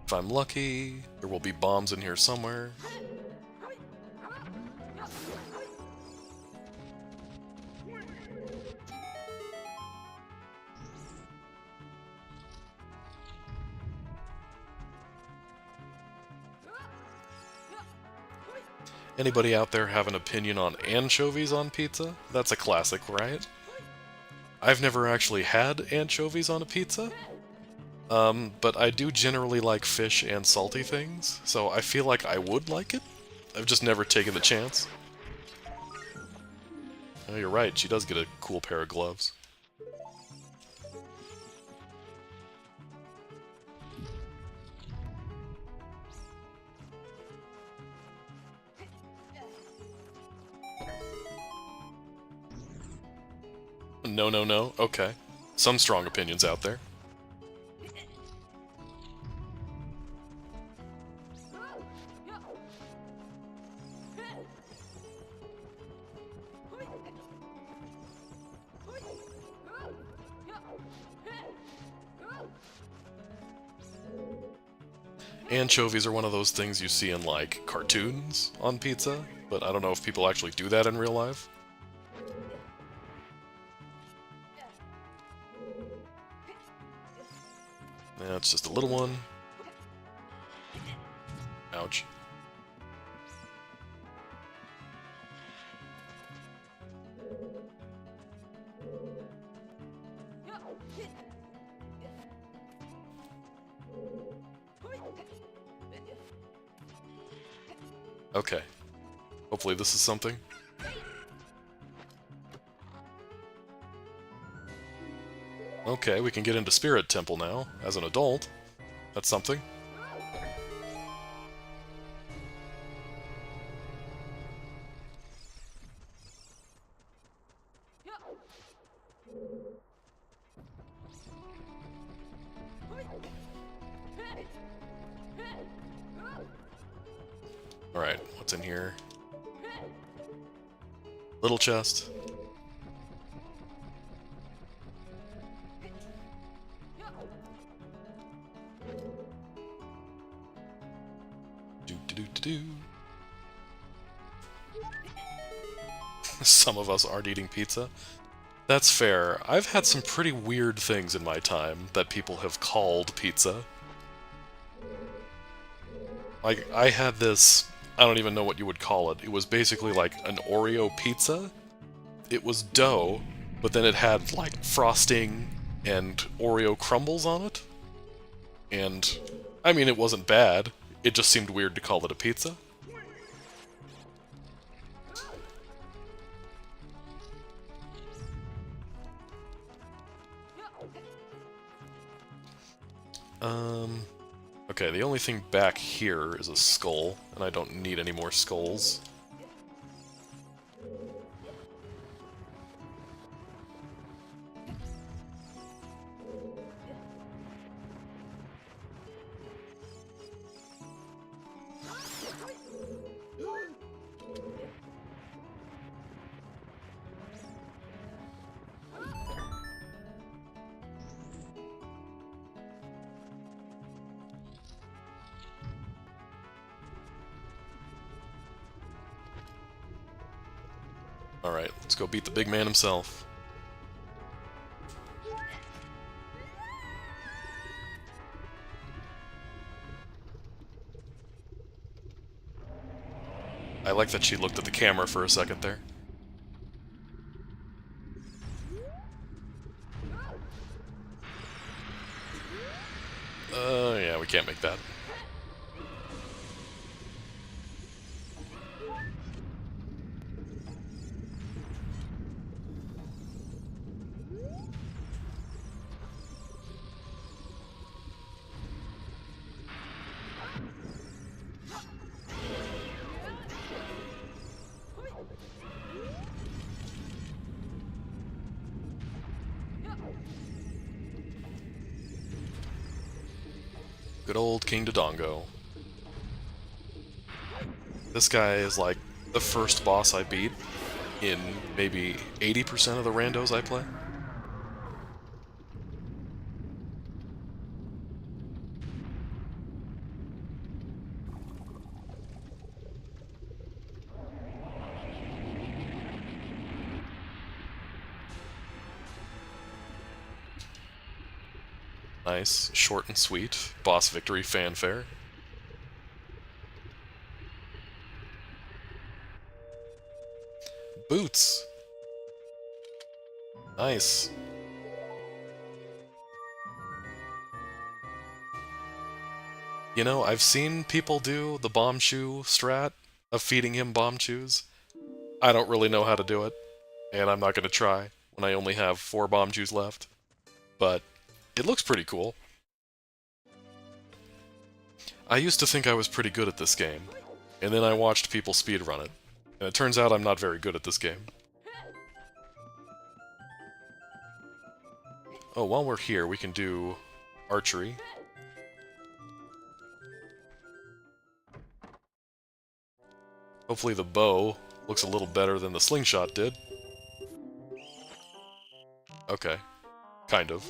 If I'm lucky, there will be bombs in here somewhere. Anybody out there have an opinion on anchovies on pizza? That's a classic, right? I've never actually had anchovies on a pizza. But I do generally like fish and salty things, so I feel like I would like it. I've just never taken the chance. Oh, you're right, she does get a cool pair of gloves. No, no, no. Okay. Some strong opinions out there. Anchovies are one of those things you see in, like, cartoons on pizza, but I don't know if people actually do that in real life. Yeah, it's just a little one. Ouch. Okay. Hopefully this is something. Okay, we can get into Spirit Temple now, as an adult. That's something. Alright, what's in here? Little chest. Do. Some of us aren't eating pizza. That's fair. I've had some pretty weird things in my time that people have called pizza. Like, I had this... I don't even know what you would call it. It was basically like an Oreo pizza. It was dough, but then it had, like, frosting and Oreo crumbles on it. And, I mean, it wasn't bad. It just seemed weird to call it a pizza. Okay, the only thing back here is a skull, and I don't need any more skulls. Alright, let's go beat the big man himself. I like that she looked at the camera for a second there. Yeah, we can't make that. Good old King Dodongo. This guy is like the first boss I beat in maybe 80% of the randos I play. Nice, short and sweet, boss victory fanfare. Boots! Nice. You know, I've seen people do the bomb shoe strat of feeding him bomb chews. I don't really know how to do it, and I'm not going to try when I only have 4 bomb chews left. But it looks pretty cool. I used to think I was pretty good at this game, and then I watched people speedrun it, and it turns out I'm not very good at this game. Oh, while we're here, we can do archery. Hopefully the bow looks a little better than the slingshot did. Okay. Kind of.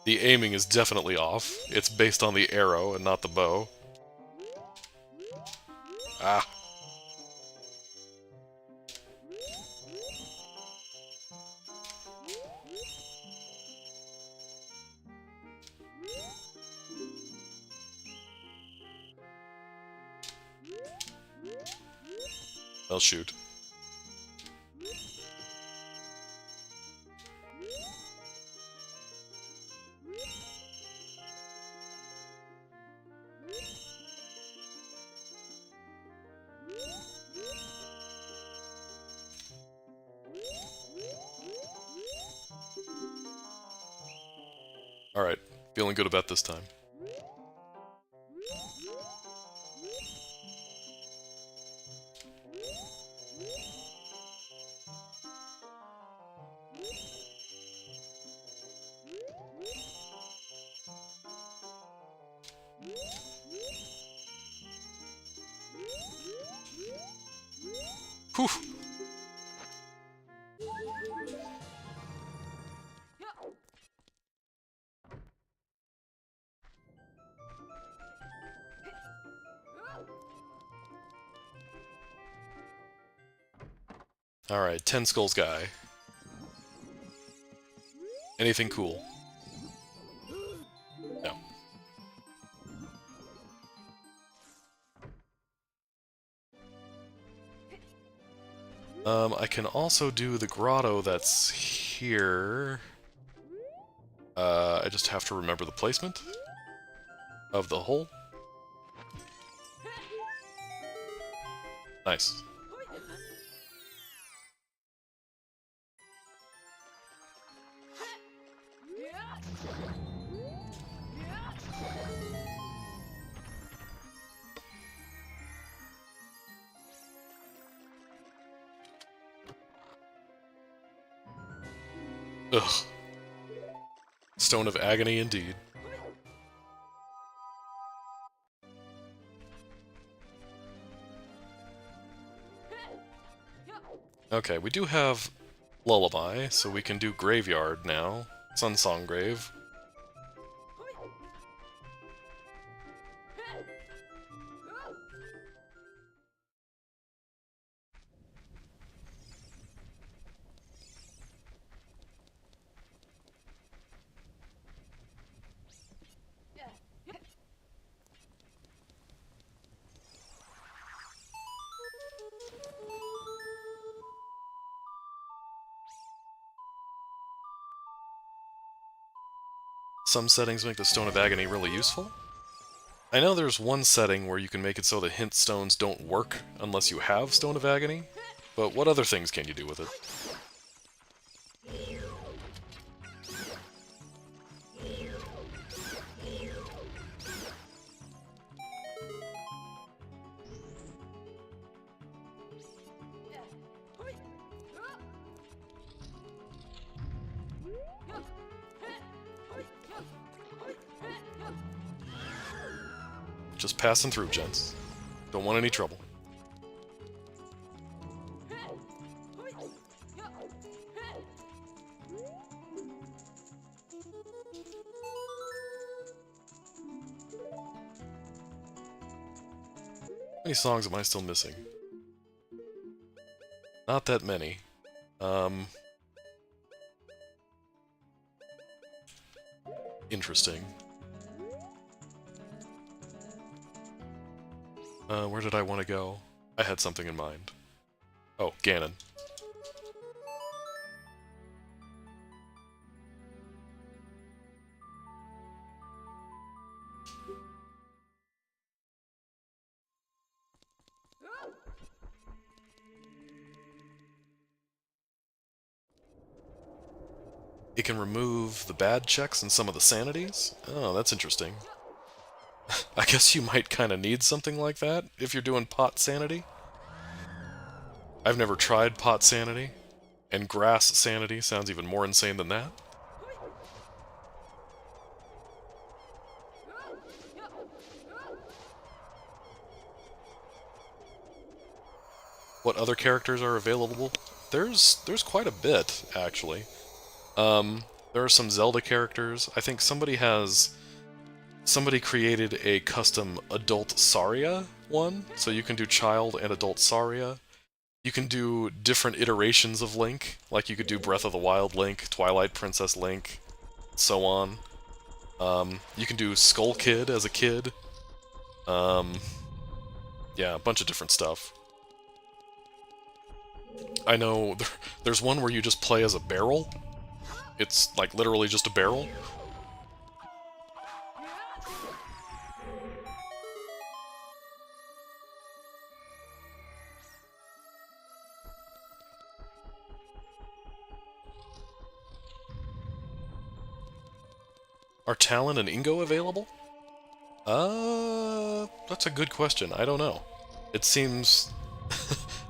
The aiming is definitely off. It's based on the arrow and not the bow. Ah. I'll shoot. Alright, feeling good about this time. Whew! Alright, 10 skulls guy. Anything cool? No. I can also do the grotto that's here. I just have to remember the placement of the hole. Nice. Ugh. Stone of Agony indeed. Okay, we do have Lullaby, so we can do Graveyard now. Sunsong Grave. Some settings make the Stone of Agony really useful. I know there's one setting where you can make it so the hint stones don't work unless you have Stone of Agony, but what other things can you do with it? Just passing through, gents. Don't want any trouble. How many songs am I still missing? Not that many. Interesting. Where did I want to go? I had something in mind. Oh, Ganon. It can remove the bad checks and some of the sanities? Oh, that's interesting. I guess you might kind of need something like that if you're doing pot sanity. I've never tried pot sanity, and grass sanity sounds even more insane than that. What other characters are available? There's quite a bit, actually. There are some Zelda characters. I think somebody created a custom adult Saria one, so you can do child and adult Saria. You can do different iterations of Link, like you could do Breath of the Wild Link, Twilight Princess Link, so on. You can do Skull Kid as a kid. Yeah, a bunch of different stuff. I know there's one where you just play as a barrel. It's like literally just a barrel. Are Talon and Ingo available? That's a good question. I don't know. It seems...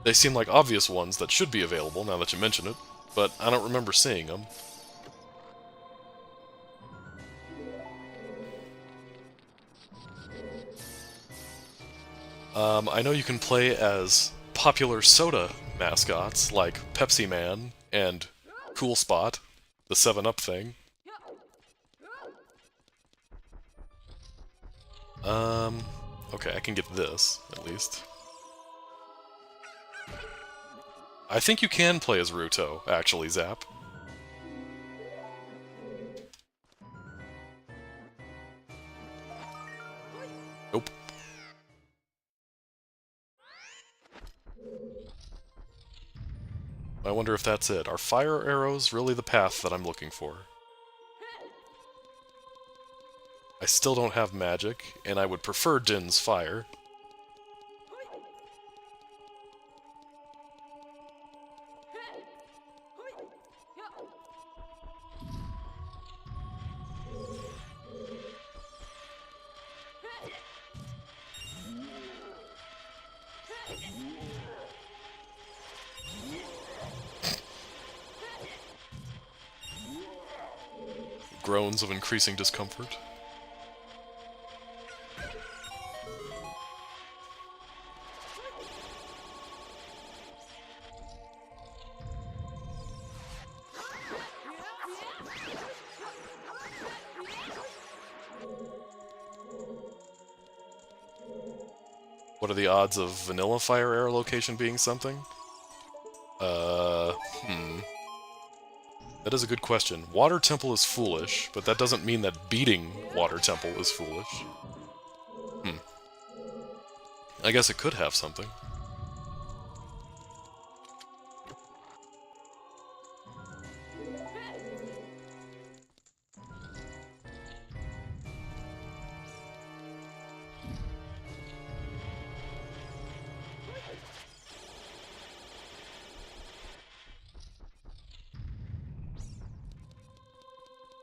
they seem like obvious ones that should be available, now that you mention it, but I don't remember seeing them. I know you can play as popular soda mascots, like Pepsi Man and Cool Spot, the 7-Up thing. Okay, I can get this, at least. I think you can play as Ruto, actually, Zap. Nope. I wonder if that's it. Are fire arrows really the path that I'm looking for? I still don't have magic, and I would prefer Din's fire. Groans of increasing discomfort. What are the odds of vanilla fire arrow location being something? That is a good question. Water Temple is foolish, but that doesn't mean that beating Water Temple is foolish. I guess it could have something.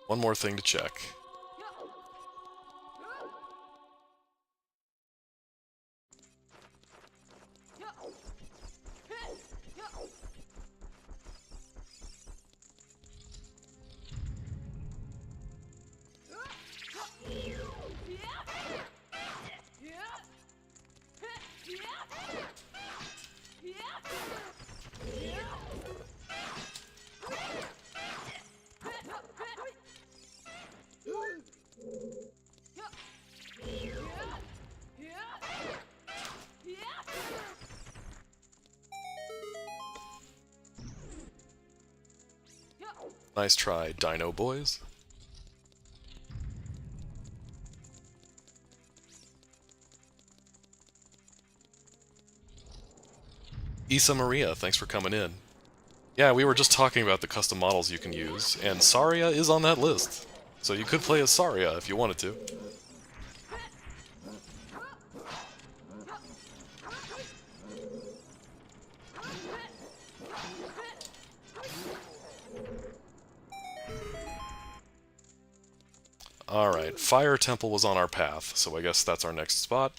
One more thing to check. Nice try, Dino Boys. Isa Maria, thanks for coming in. Yeah, we were just talking about the custom models you can use, and Saria is on that list. So you could play as Saria if you wanted to. Alright, Fire Temple was on our path, so I guess that's our next spot.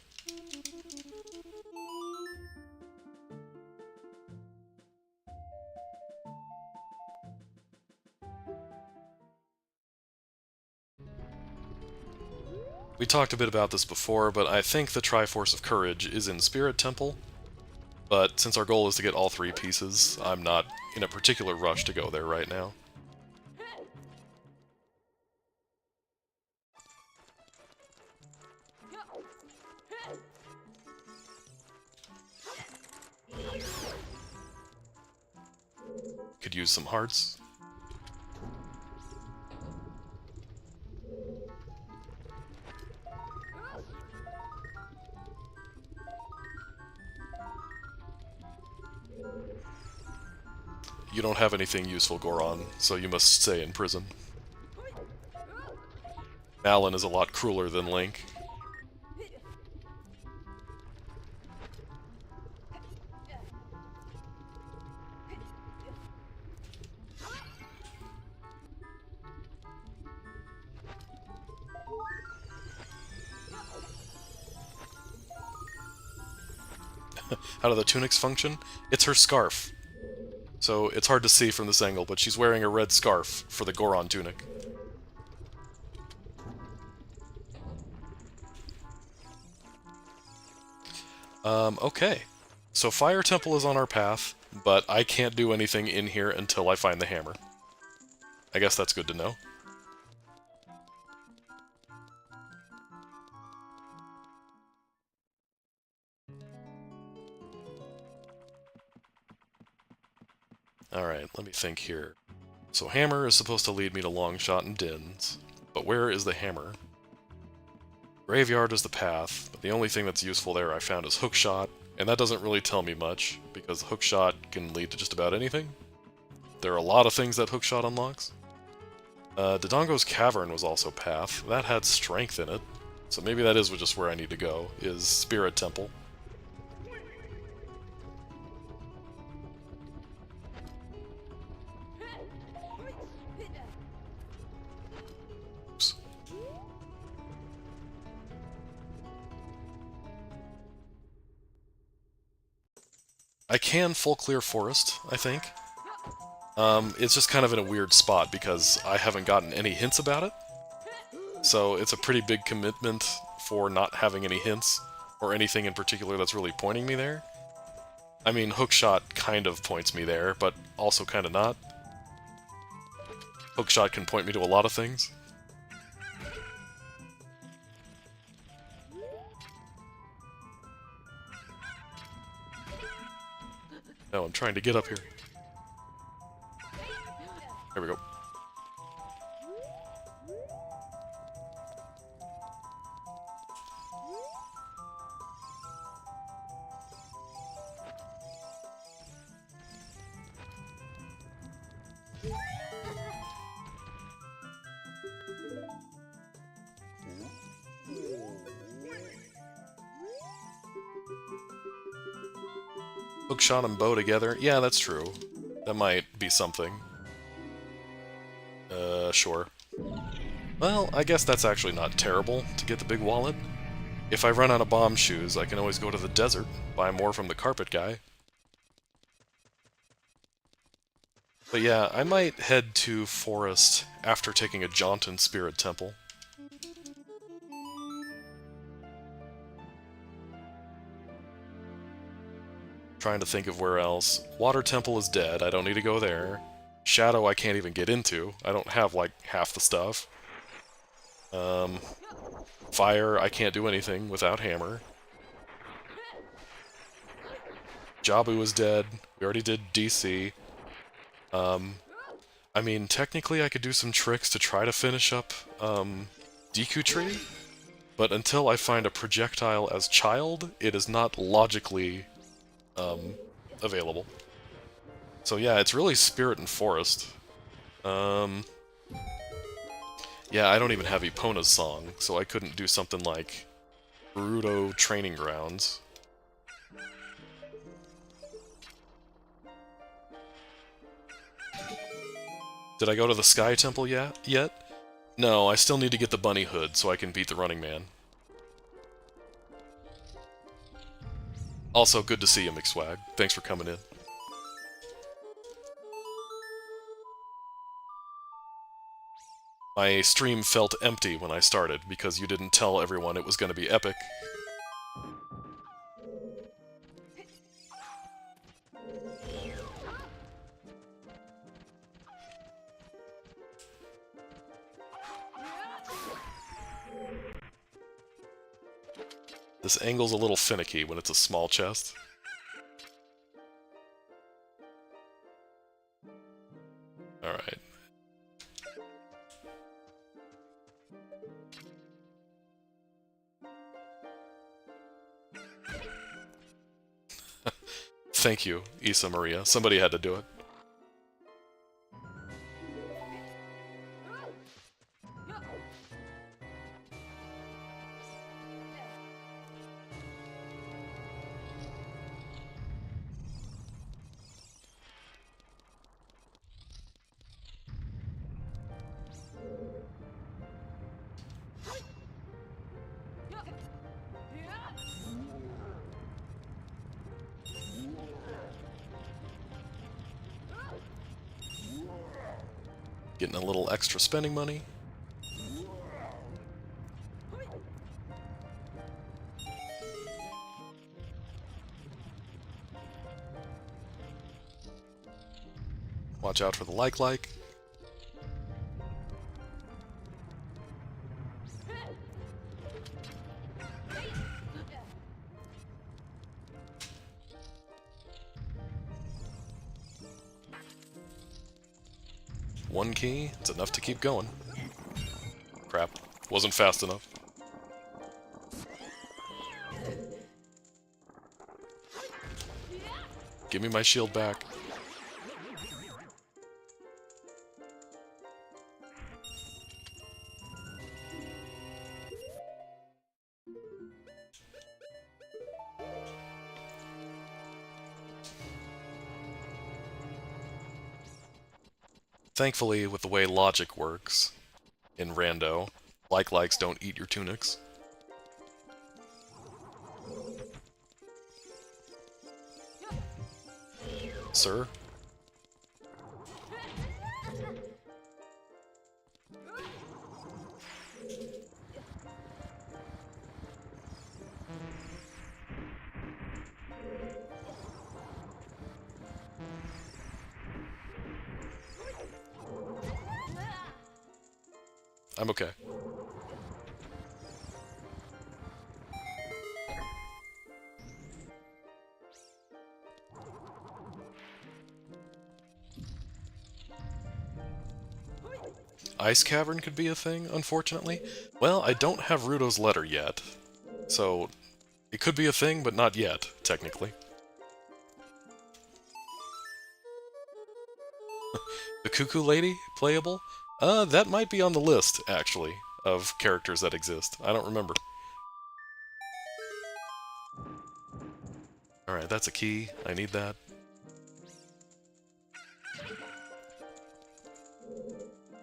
We talked a bit about this before, but I think the Triforce of Courage is in Spirit Temple. But since our goal is to get all 3 pieces, I'm not in a particular rush to go there right now. Could use some hearts. You don't have anything useful, Goron, so you must stay in prison. Malon is a lot crueler than Link. How do the tunics function? It's her scarf. So it's hard to see from this angle, but she's wearing a red scarf for the Goron tunic. Okay. So Fire Temple is on our path, but I can't do anything in here until I find the hammer. I guess that's good to know. Alright, let me think here. So hammer is supposed to lead me to Longshot and Dins, but where is the hammer? Graveyard is the path, but the only thing that's useful there I found is Hookshot, and that doesn't really tell me much, because Hookshot can lead to just about anything. There are a lot of things that Hookshot unlocks. Dodongo's Cavern was also path. That had strength in it, so maybe that is just where I need to go, is Spirit Temple. I can full clear Forest, I think. It's just kind of in a weird spot because I haven't gotten any hints about it. So it's a pretty big commitment for not having any hints, or anything in particular that's really pointing me there. I mean, Hookshot kind of points me there, but also kind of not. Hookshot can point me to a lot of things. No, I'm trying to get up here. There we go. Hookshot and bow together? Yeah, that's true. That might be something. Sure. Well, I guess that's actually not terrible to get the big wallet. If I run out of bomb shoes, I can always go to the desert, buy more from the carpet guy. But yeah, I might head to Forest after taking a jaunt in Spirit Temple. Trying to think of where else. Water Temple is dead, I don't need to go there. Shadow I can't even get into, I don't have like half the stuff. Fire, I can't do anything without hammer. Jabu is dead, we already did DC. I mean, technically I could do some tricks to try to finish up, Deku Tree, but until I find a projectile as child, it is not logically, available. So yeah, it's really Spirit and Forest. Yeah, I don't even have Epona's song, so I couldn't do something like Gerudo Training Grounds. Did I go to the Sky Temple yet? No, I still need to get the bunny hood so I can beat the Running Man. Also, good to see you, McSwag. Thanks for coming in. My stream felt empty when I started because you didn't tell everyone it was going to be epic. This angle's a little finicky when it's a small chest. Alright. Thank you, Issa Maria. Somebody had to do it. Getting a little extra spending money. Watch out for the like. One key, it's enough to keep going. Crap, wasn't fast enough. Give me my shield back. Thankfully, with the way logic works in Rando, likes don't eat your tunics. Sir? I'm okay. Ice Cavern could be a thing, unfortunately. Well, I don't have Rudo's letter yet, so it could be a thing, but not yet, technically. The Cuckoo Lady, playable? That might be on the list, actually, of characters that exist. I don't remember. Alright, that's a key. I need that.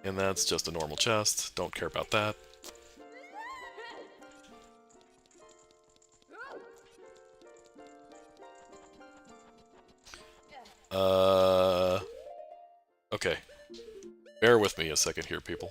And that's just a normal chest. Don't care about that. Okay. Bear with me a second here, people.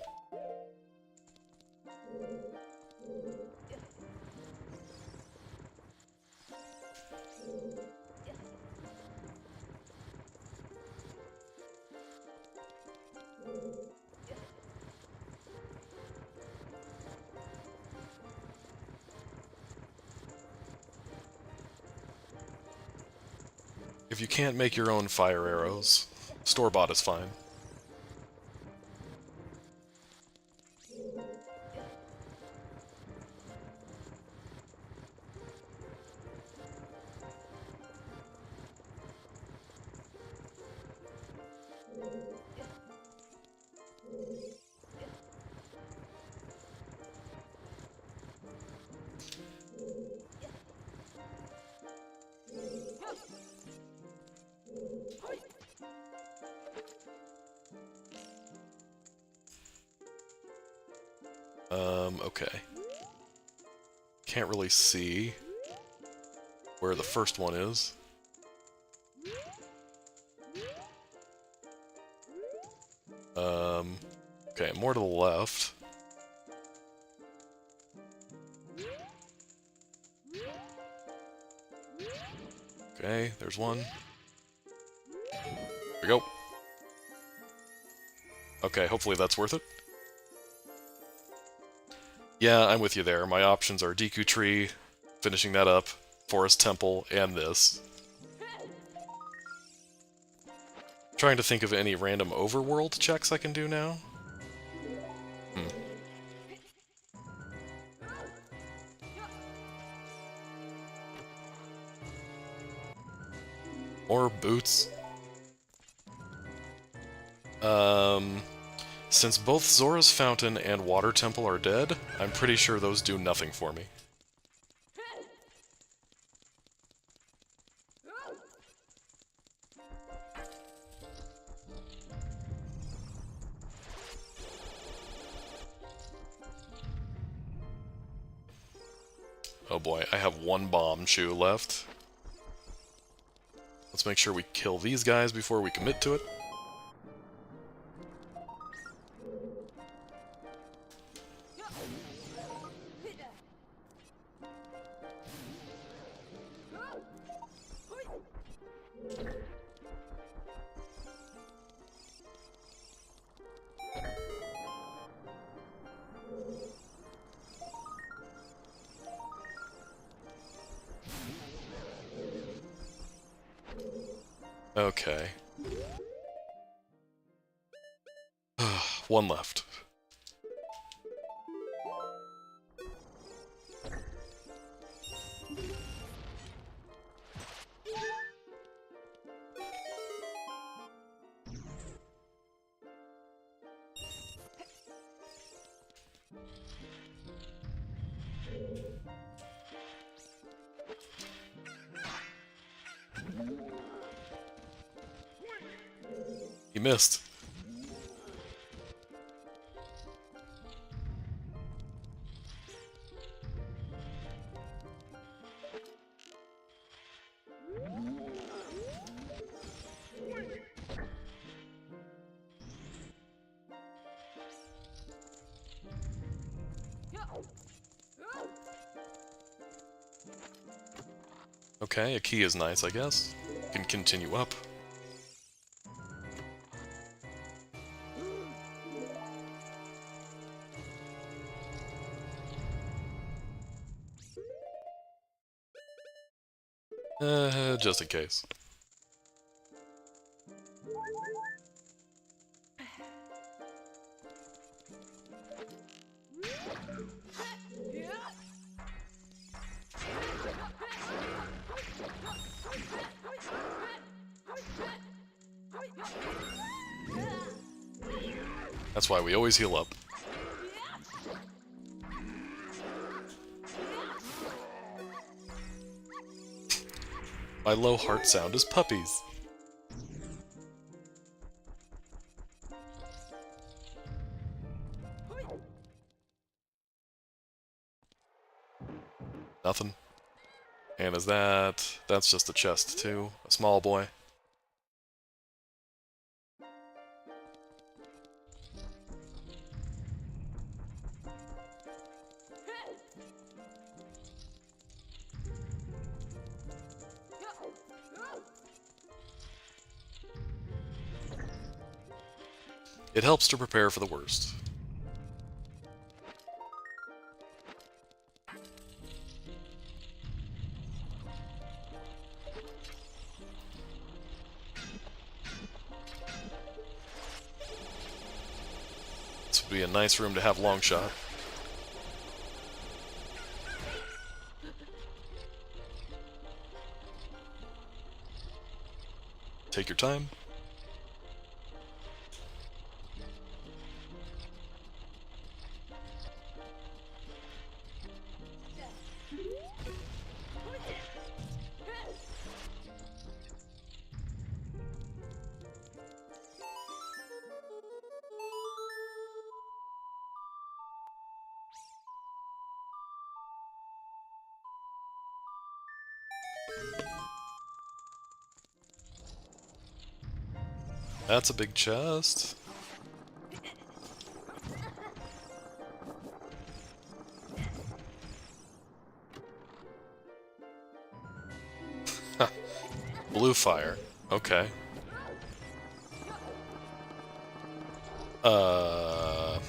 If you can't make your own fire arrows, store-bought is fine. Okay. Can't really see where the first one is. Okay, more to the left. Okay, there's one. There we go. Okay, hopefully that's worth it. Yeah, I'm with you there. My options are Deku Tree, finishing that up, Forest Temple, and this. Trying to think of any random overworld checks I can do now. Or boots. Since both Zora's Fountain and Water Temple are dead, I'm pretty sure those do nothing for me. Oh boy, I have one bomb shoe left. Let's make sure we kill these guys before we commit to it. Okay. One left. He missed. Okay, a key is nice, I guess. Can continue up. Just in case. That's why we always heal up. My low heart sound is puppies. Nothing. And is that... That's just a chest, too. A small boy. It helps to prepare for the worst. This would be a nice room to have long shot. Take your time. That's a big chest. Blue fire. Okay. I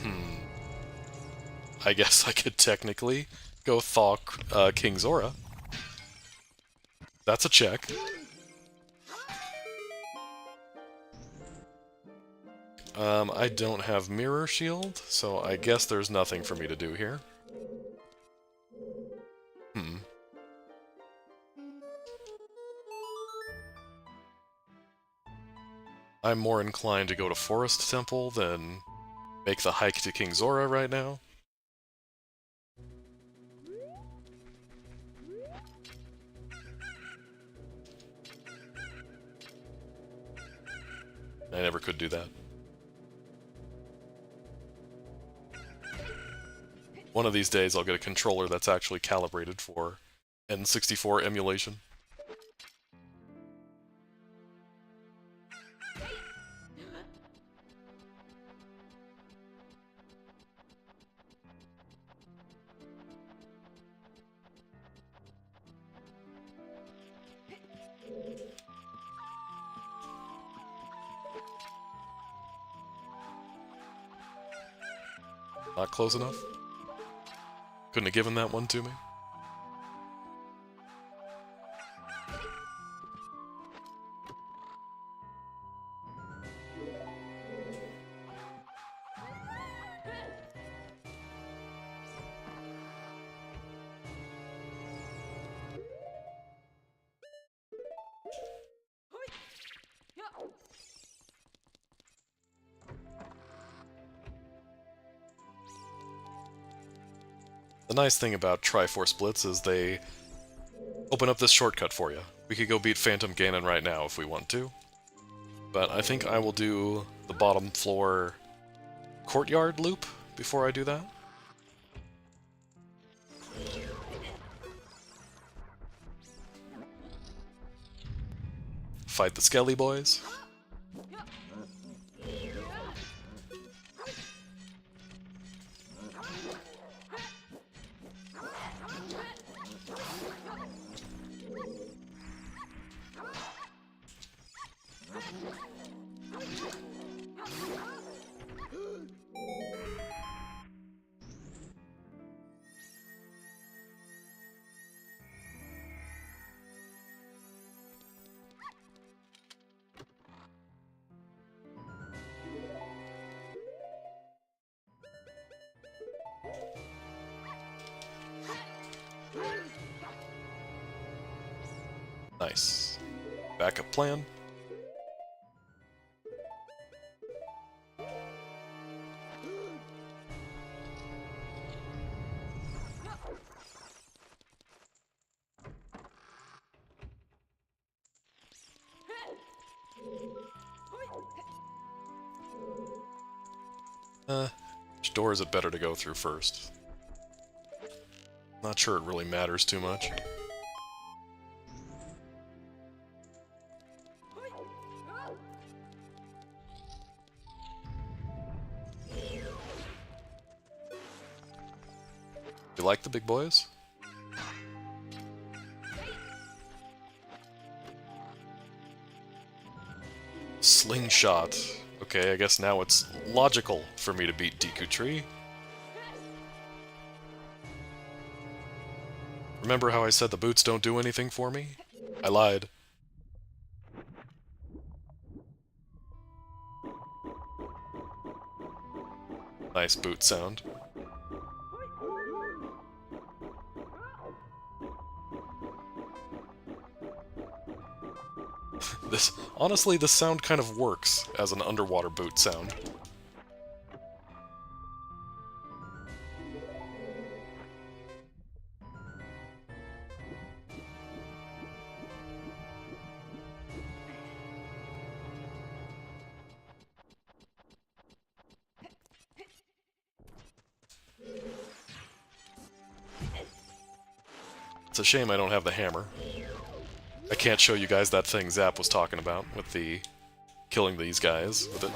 guess I could technically go thaw King Zora. That's a check. I don't have Mirror Shield, so I guess there's nothing for me to do here. I'm more inclined to go to Forest Temple than make the hike to King Zora right now. I never could do that. One of these days I'll get a controller that's actually calibrated for N64 emulation. Not close enough? Couldn't have given that one to me? The nice thing about Triforce Blitz is they open up this shortcut for you. We could go beat Phantom Ganon right now if we want to. But I think I will do the bottom floor courtyard loop before I do that. Fight the Skelly Boys. Nice. Backup plan. Which door is it better to go through first? Not sure it really matters too much. You like the big boys? Slingshot. Okay, I guess now it's logical for me to beat Deku Tree. Remember how I said the boots don't do anything for me? I lied. Nice boot sound. Honestly, this sound kind of works as an underwater boot sound. It's a shame I don't have the hammer. I can't show you guys that thing Zap was talking about with the killing these guys with it.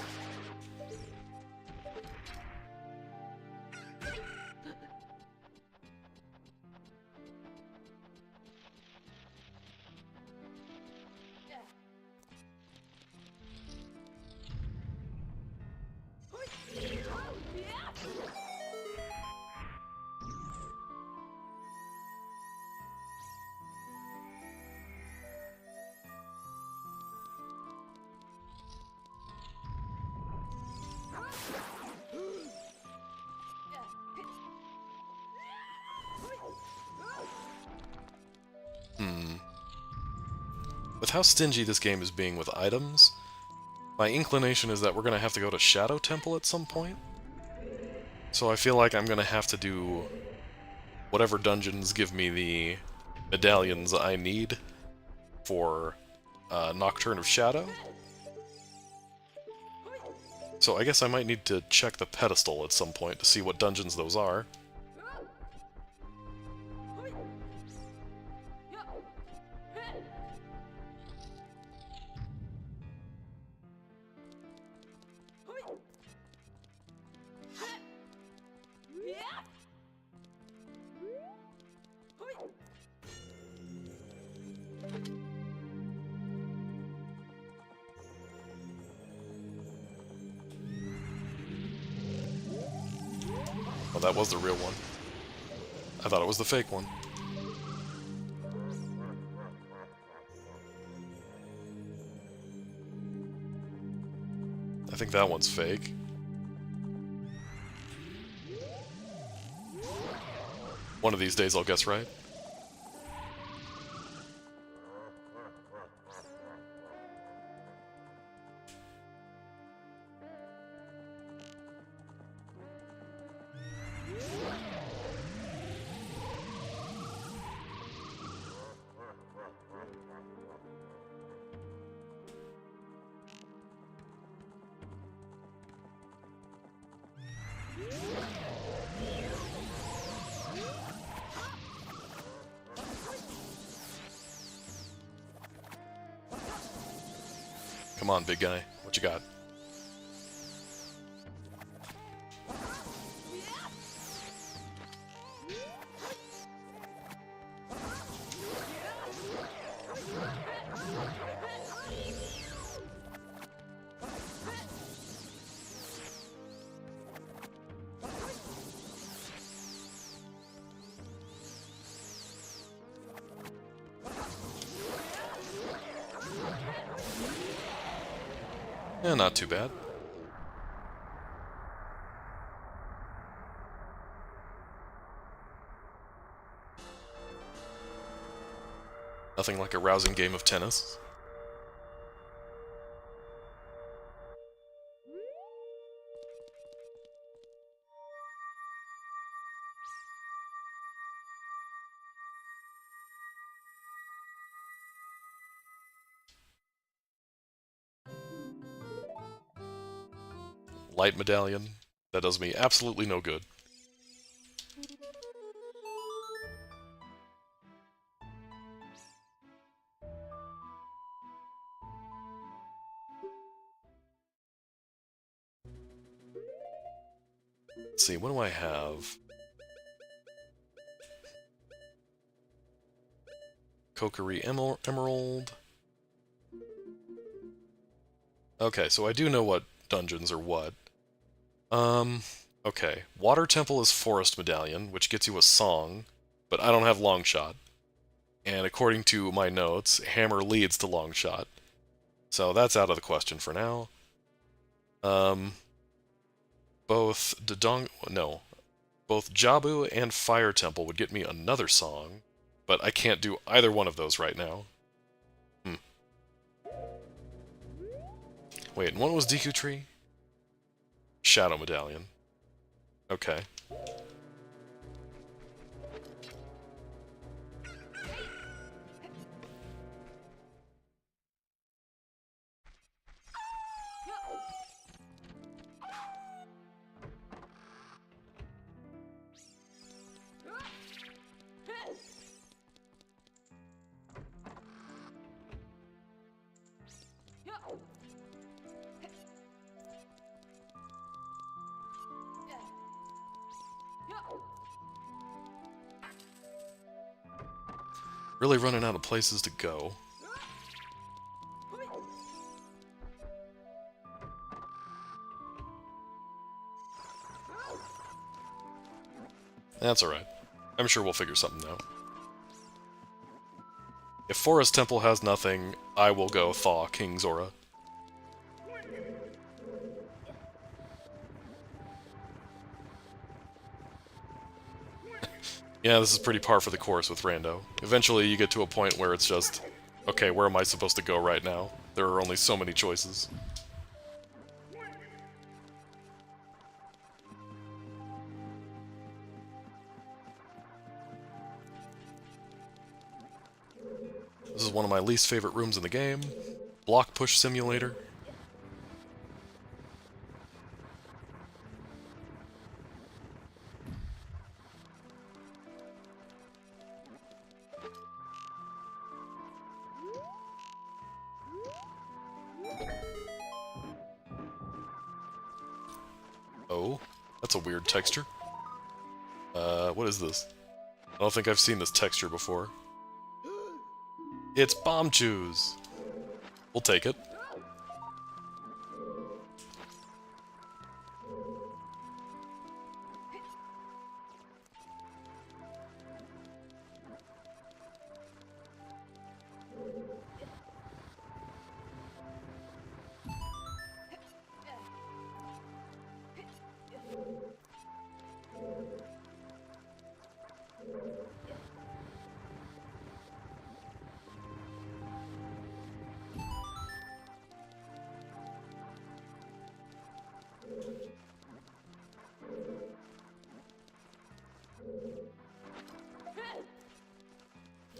With how stingy this game is being with items, my inclination is that we're going to have to go to Shadow Temple at some point. So I feel like I'm going to have to do whatever dungeons give me the medallions I need for Nocturne of Shadow. So I guess I might need to check the pedestal at some point to see what dungeons those are. Oh, that was the real one. I thought it was the fake one. I think that one's fake. One of these days I'll guess right. Come on, big guy. What you got? Yeah, not too bad. Nothing like a rousing game of tennis. Light medallion. That does me absolutely no good. Let's see, what do I have? Kokiri Emerald. Okay, so I do know what dungeons are what. Okay. Water Temple is Forest Medallion, which gets you a song, but I don't have Longshot. And according to my notes, Hammer leads to Longshot. So that's out of the question for now. Both Jabu and Fire Temple would get me another song, but I can't do either one of those right now. Wait, and what was Deku Tree? Shadow Medallion. Okay. Really running out of places to go. That's alright. I'm sure we'll figure something out. If Forest Temple has nothing, I will go thaw King Zora. Yeah, this is pretty par for the course with Rando. Eventually you get to a point where it's just, okay, where am I supposed to go right now? There are only so many choices. This is one of my least favorite rooms in the game. Block push simulator. Oh, that's a weird texture. What is this? I don't think I've seen this texture before. It's bomb chews! We'll take it.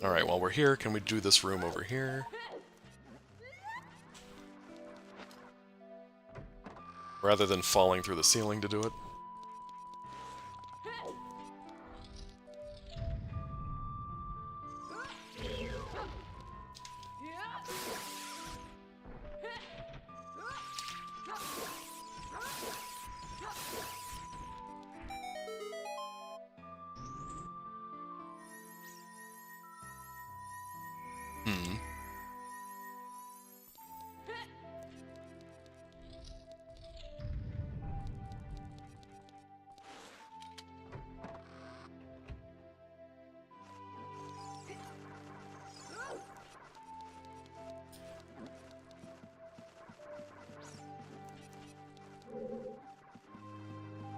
Alright, while we're here, can we do this room over here? Rather than falling through the ceiling to do it.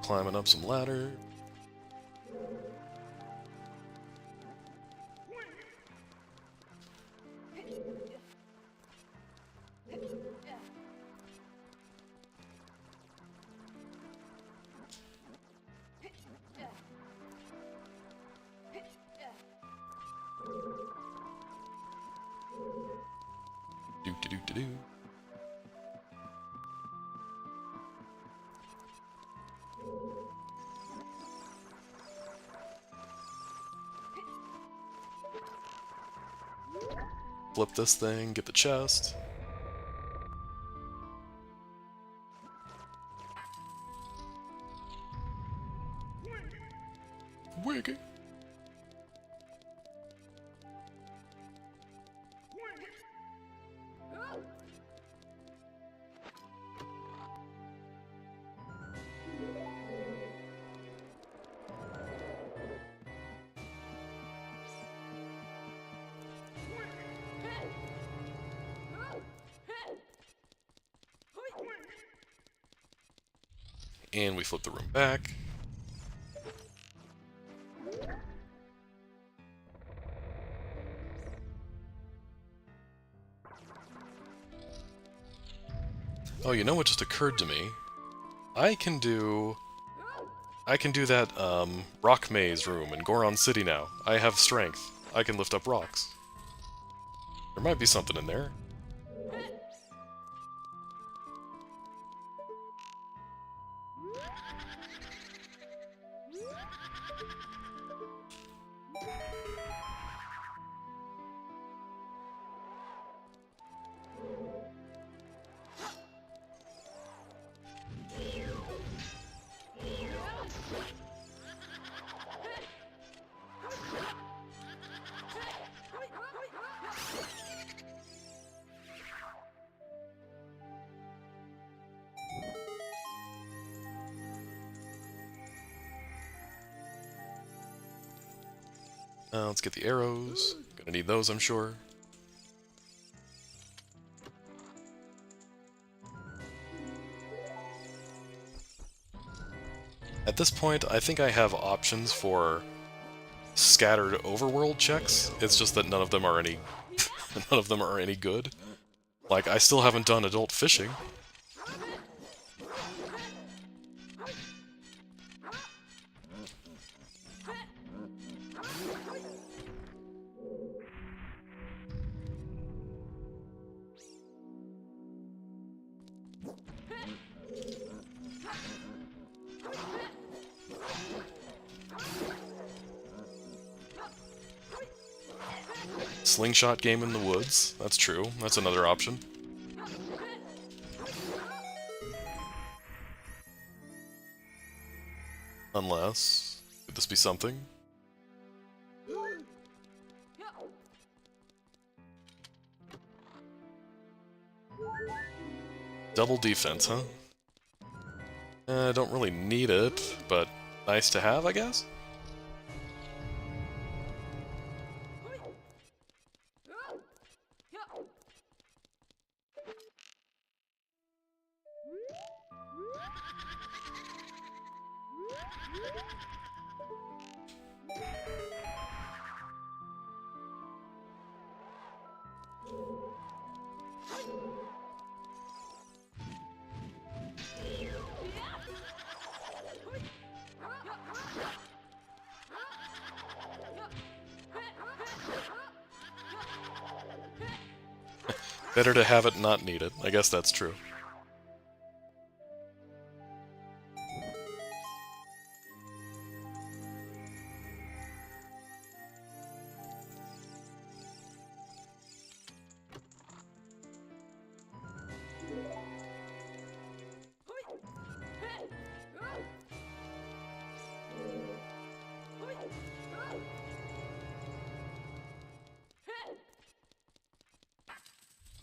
Climbing up some ladder. Do. Flip this thing, get the chest. Wiggy. And we flip the room back. Oh, you know what just occurred to me? I can do that, rock maze room in Goron City now. I have strength. I can lift up rocks. There might be something in there. Let's get the arrows. Gonna need those, I'm sure. At this point, I think I have options for scattered overworld checks. It's just that none of them are any none of them are any good. Like, I still haven't done adult fishing. Slingshot game in the woods. That's true. That's another option. Unless... could this be something? Double defense, huh? I don't really need it, but nice to have, I guess? Better to have it not need it. I guess that's true.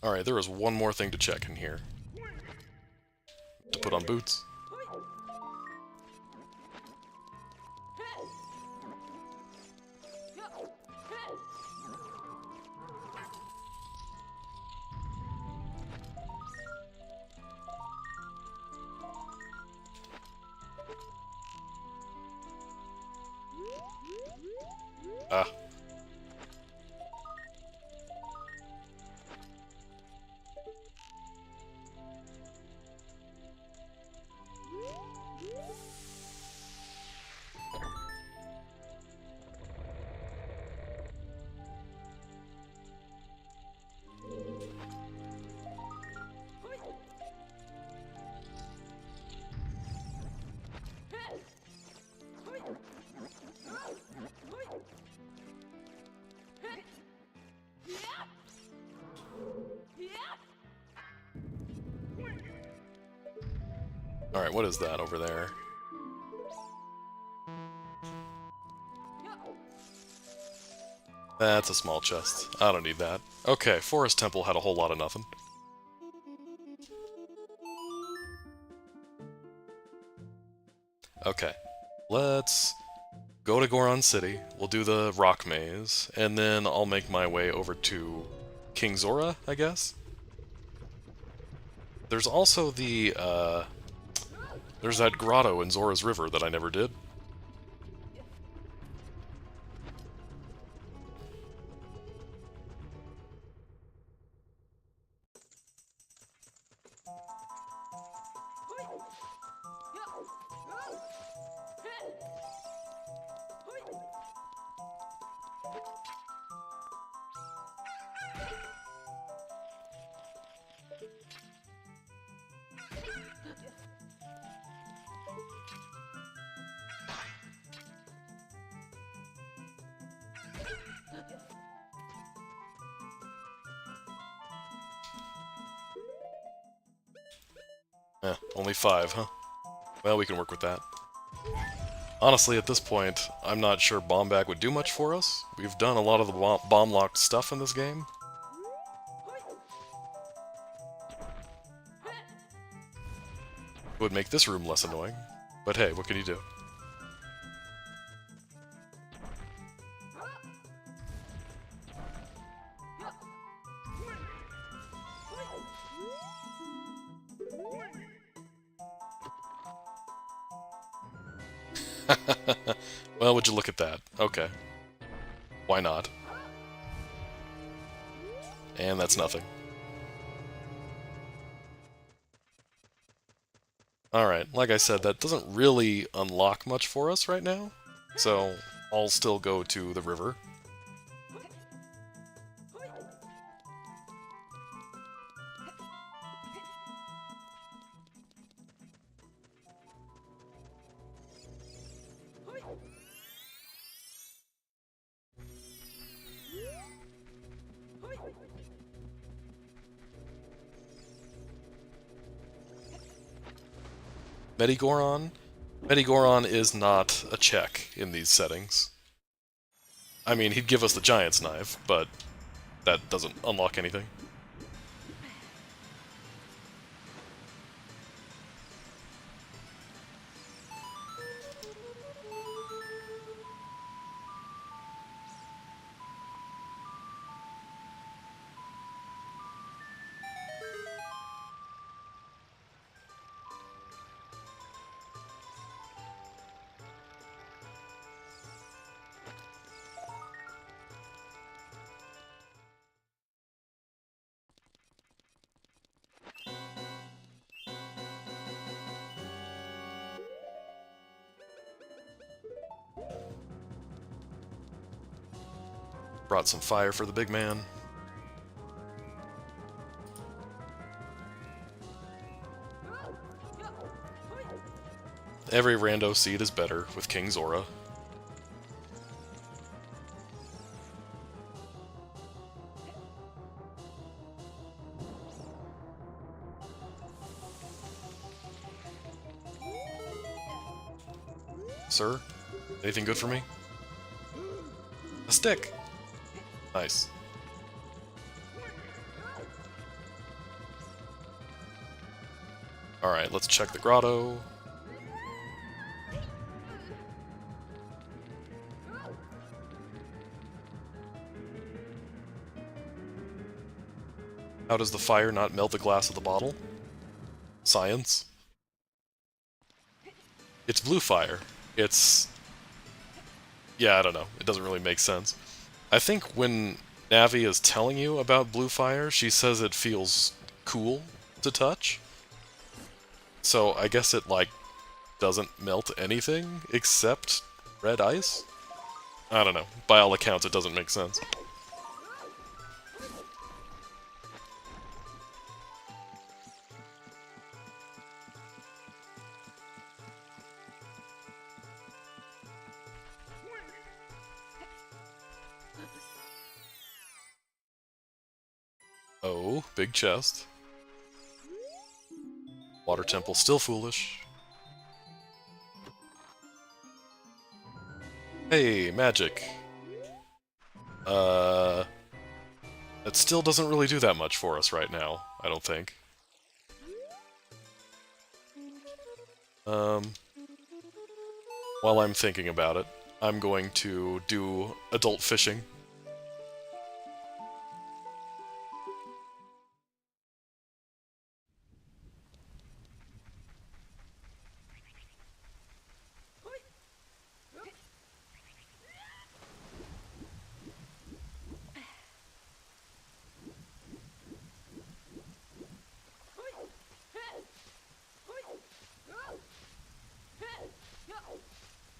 Alright, there is one more thing to check in here. To put on boots. Ah. Alright, what is that over there? That's a small chest. I don't need that. Okay, Forest Temple had a whole lot of nothing. Okay, let's go to Goron City, we'll do the rock maze, and then I'll make my way over to King Zora, I guess? There's also the, there's that grotto in Zora's River that I never did. Only 5, huh? Well, we can work with that. Honestly, at this point, I'm not sure bomb bag would do much for us. We've done a lot of the bomb-locked stuff in this game. It would make this room less annoying. But hey, what can you do? Well, would you look at that? Okay. Why not? And that's nothing. Alright, like I said, that doesn't really unlock much for us right now, so I'll still go to the river. Medigoron? Medigoron is not a check in these settings. I mean, he'd give us the Giant's Knife, but that doesn't unlock anything. Brought some fire for the big man. Every rando seed is better with King's Aura. Sir, anything good for me? A stick! Nice. Alright, let's check the grotto. How does the fire not melt the glass of the bottle? Science. It's blue fire. It's... yeah, I don't know. It doesn't really make sense. I think when Navi is telling you about blue fire, she says it feels cool to touch. So I guess it, like, doesn't melt anything except red ice? I don't know. By all accounts, it doesn't make sense. Oh, big chest. Water temple still foolish. Hey, magic. That still doesn't really do that much for us right now, I don't think. While I'm thinking about it, I'm going to do adult fishing.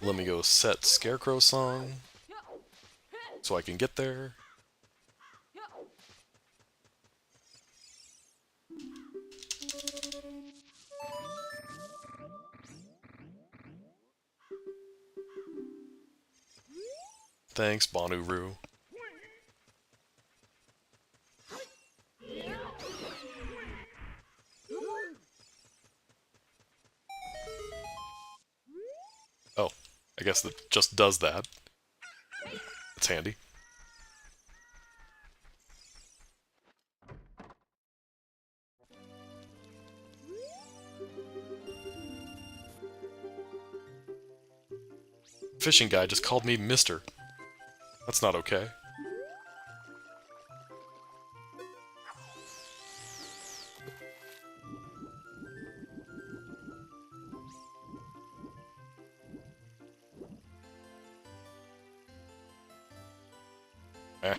Let me go set Scarecrow song so I can get there. Thanks, Bonuru. Oh, I guess that just does that. It's handy. Fishing guy just called me Mister. That's not okay. Eh.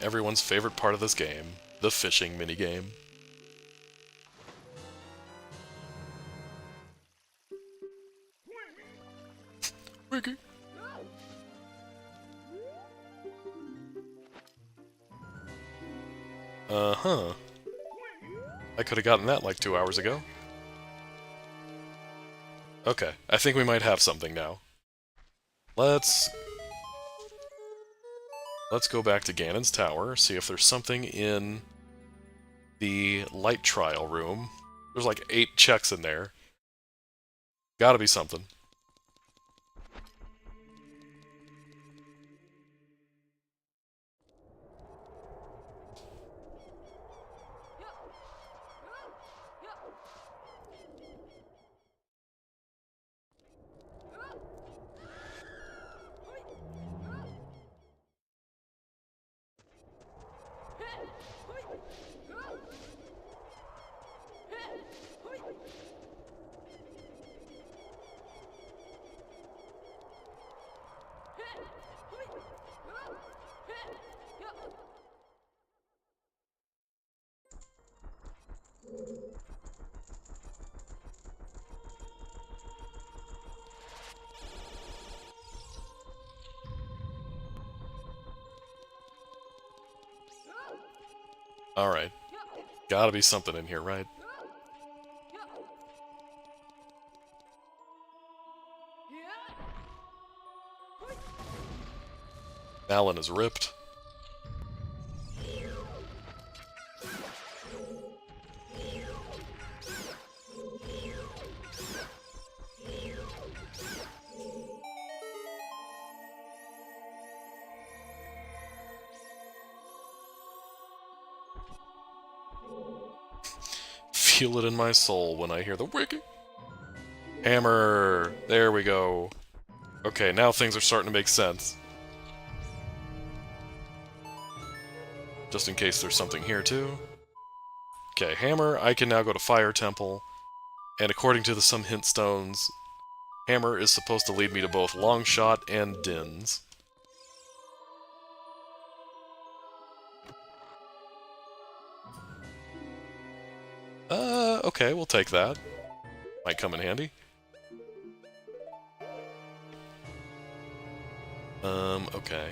Everyone's favorite part of this game, the fishing minigame. Wiki. Uh-huh. I could have gotten that like 2 hours ago. Okay, I think we might have something now. Let's go back to Ganon's tower, see if there's something in the light trial room. There's like 8 checks in there. Gotta be something. Alright. Gotta be something in here, right? Alan is ripped. Feel it in my soul when I hear the wiki. Hammer! There we go. Okay, now things are starting to make sense. Just in case there's something here too. Okay, hammer, I can now go to Fire Temple, and according to the some hint stones, hammer is supposed to lead me to both Longshot and Din's. Okay, we'll take that. Might come in handy. Okay.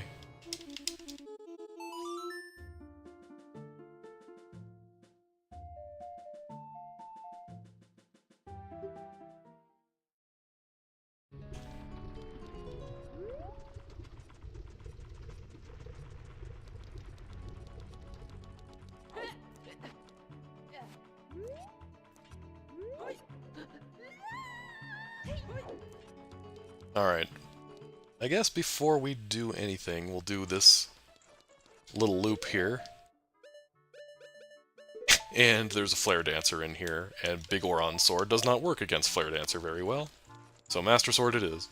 Alright. I guess before we do anything, we'll do this little loop here. And there's a Flare Dancer in here, and Big Oron's sword does not work against Flare Dancer very well. So Master Sword it is.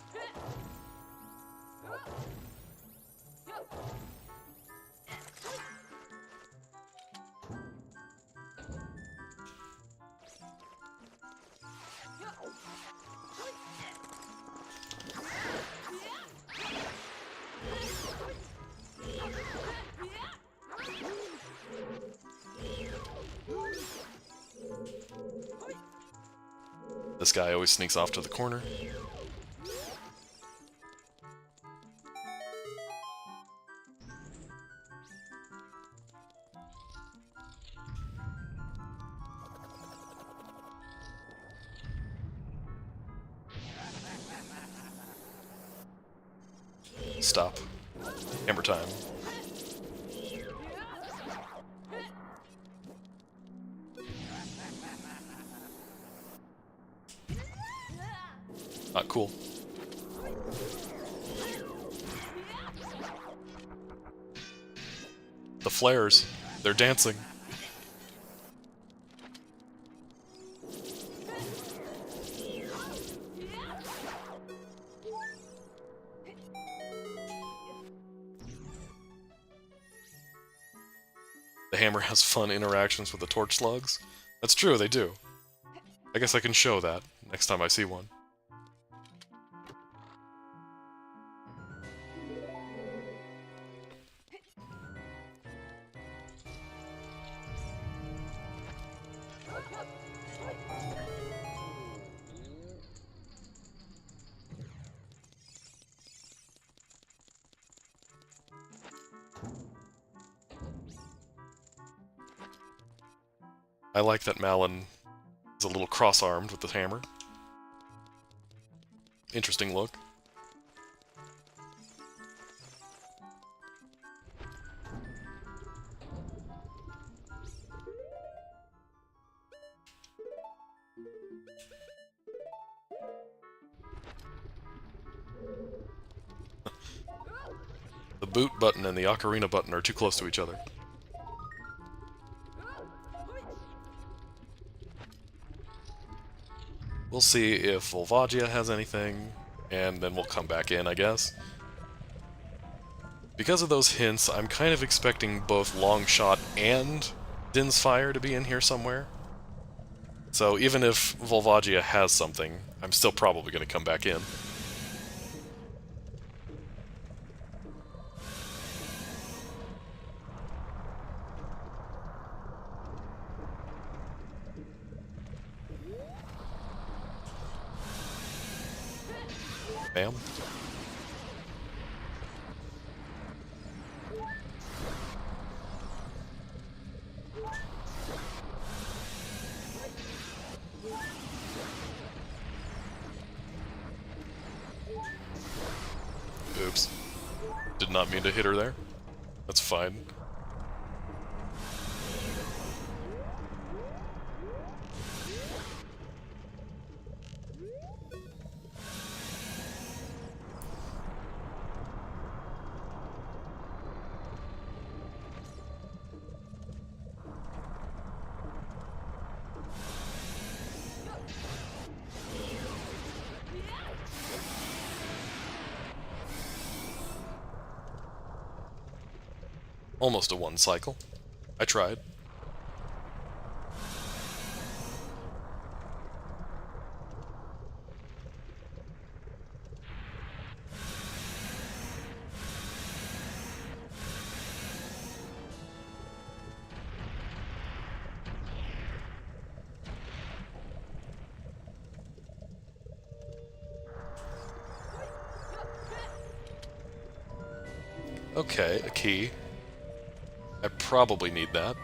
This guy always sneaks off to the corner. Stop. Hammer time. Not cool. The flares. They're dancing. The hammer has fun interactions with the torch slugs. That's true, they do. I guess I can show that next time I see one. I like that Malin is a little cross-armed with the hammer. Interesting look. The boot button and the ocarina button are too close to each other. We'll see if Volvagia has anything, and then we'll come back in, I guess. Because of those hints, I'm kind of expecting both Longshot and Din's Fire to be in here somewhere. So even if Volvagia has something, I'm still probably going to come back in. Bam. Oops. Did not mean to hit her there. That's fine. Almost a one cycle. I tried. Okay, a key. I probably need that.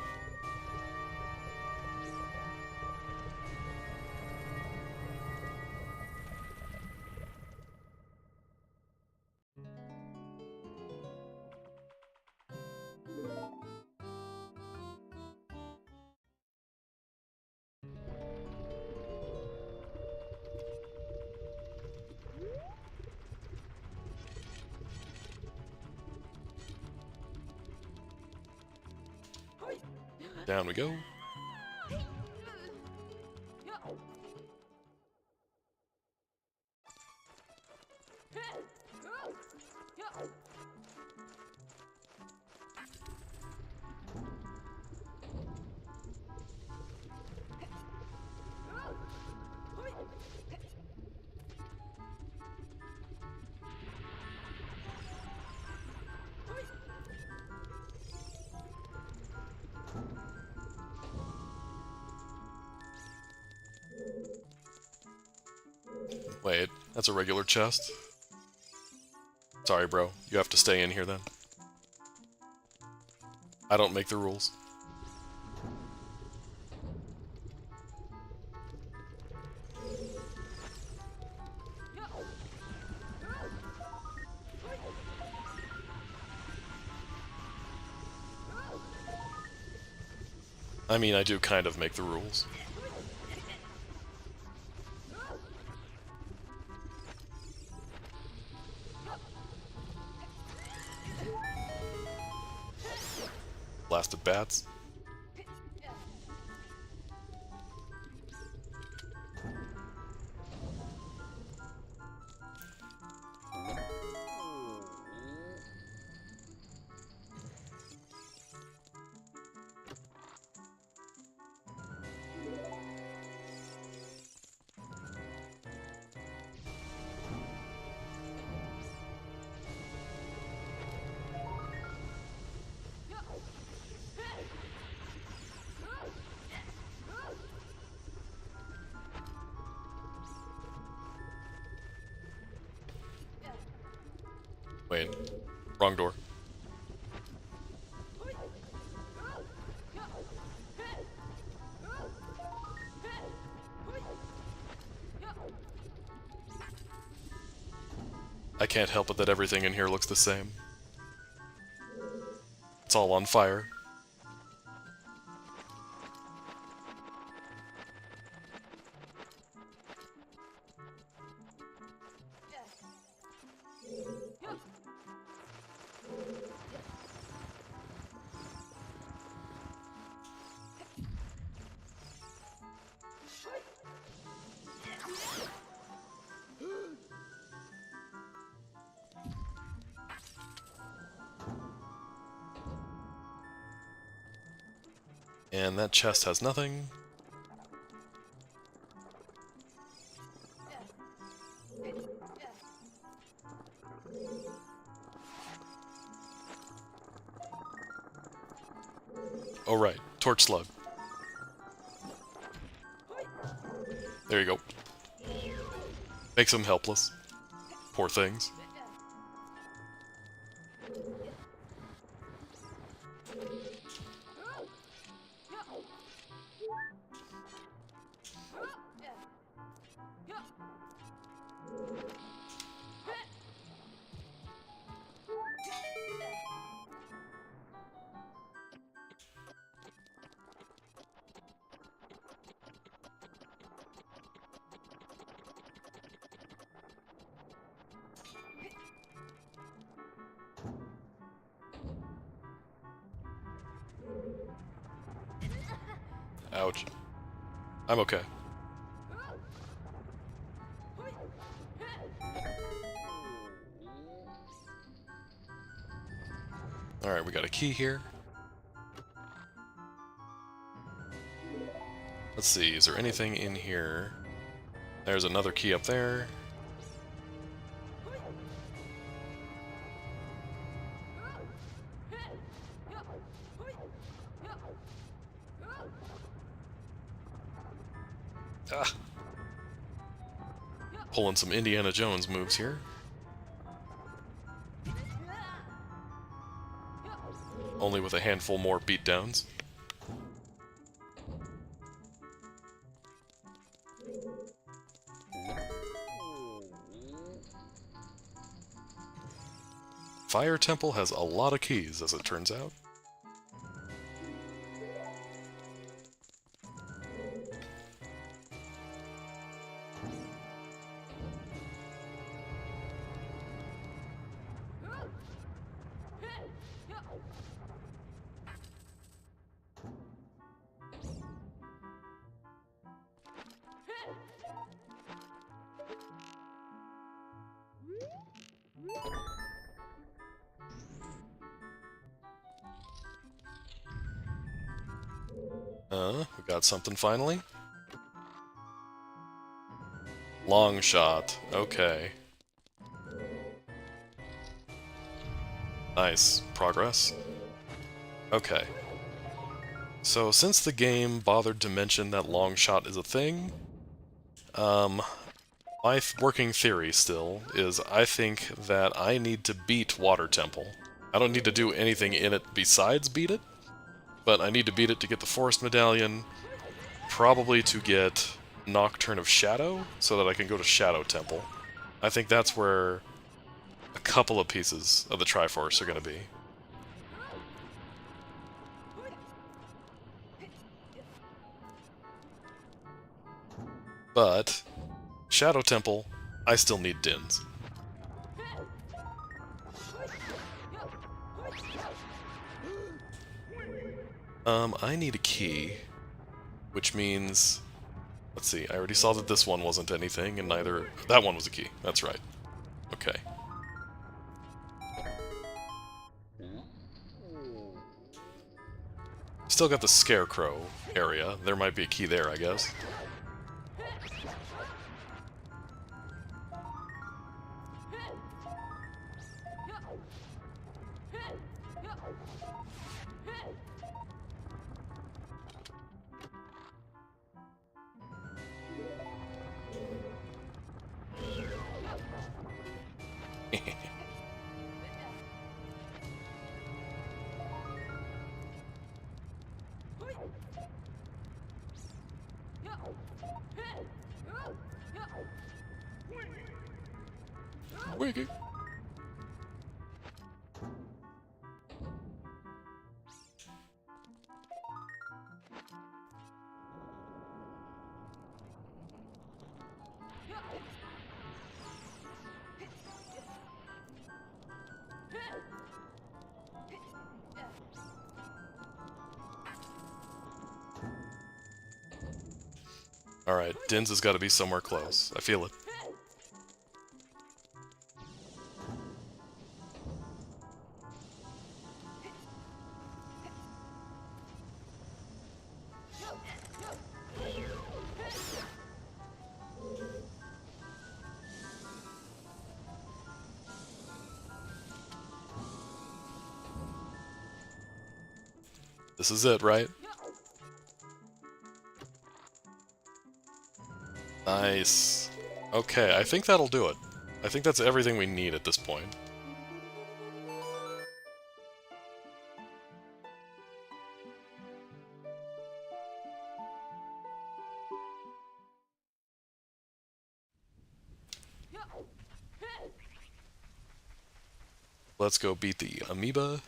Down we go. Wait, that's a regular chest? Sorry, bro. You have to stay in here then. I don't make the rules. I mean, I do kind of make the rules. Blasted bats. Wrong door. I can't help it that everything in here looks the same. It's all on fire. And that chest has nothing. Oh right, torch slug. There you go. Makes them helpless. Poor things. Ouch. I'm okay. Alright, we got a key here. Let's see, is there anything in here? There's another key up there. Ah. Pulling some Indiana Jones moves here. Only with a handful more beatdowns. Fire Temple has a lot of keys, as it turns out. We got something finally. Long shot. Okay. Nice. Progress. Okay. So, since the game bothered to mention that long shot is a thing, my working theory still is I think that I need to beat Water Temple. I don't need to do anything in it besides beat it, but I need to beat it to get the Forest Medallion, probably to get Nocturne of Shadow, so that I can go to Shadow Temple. I think that's where a couple of pieces of the Triforce are going to be. But Shadow Temple, I still need Dins. I need a key, which means... Let's see, I already saw that this one wasn't anything, and neither... That one was a key, that's right. Okay. Still got the Scarecrow area. There might be a key there, I guess. Wiggy. Alright, Din's has got to be somewhere close. I feel it. This is it, right? Nice. Okay, I think that'll do it. I think that's everything we need at this point. Let's go beat the amoeba.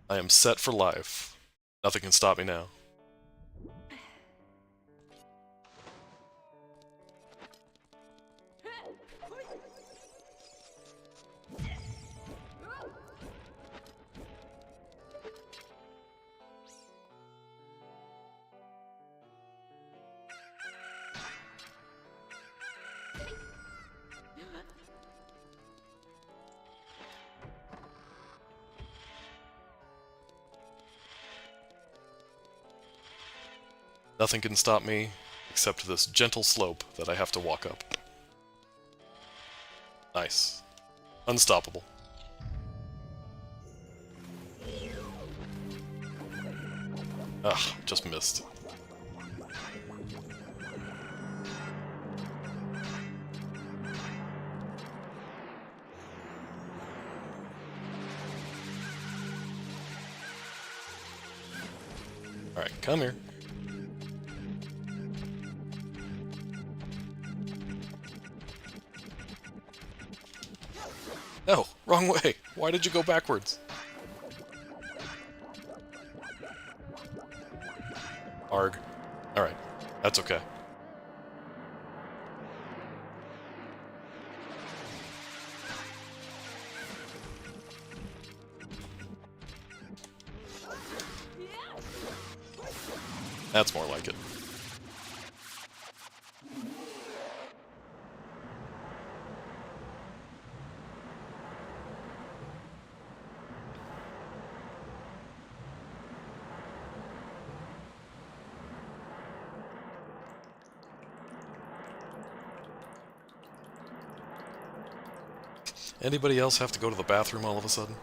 I am set for life. Nothing can stop me now. Nothing can stop me except this gentle slope that I have to walk up. Nice. Unstoppable. Ugh, just missed. Alright, come here. No, wrong way. Why did you go backwards? Arg. Alright, that's okay. That's more like it. Anybody else have to go to the bathroom all of a sudden?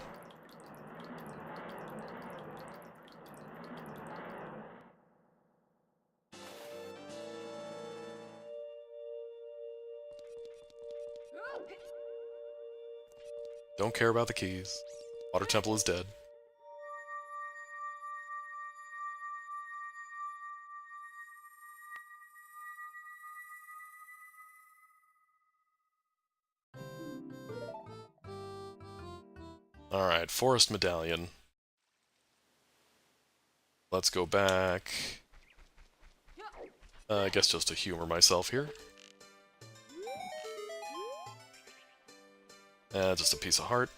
Don't care about the keys. Water Temple is dead. Alright, Forest Medallion. Let's go back. I guess just to humor myself here. Just a piece of heart.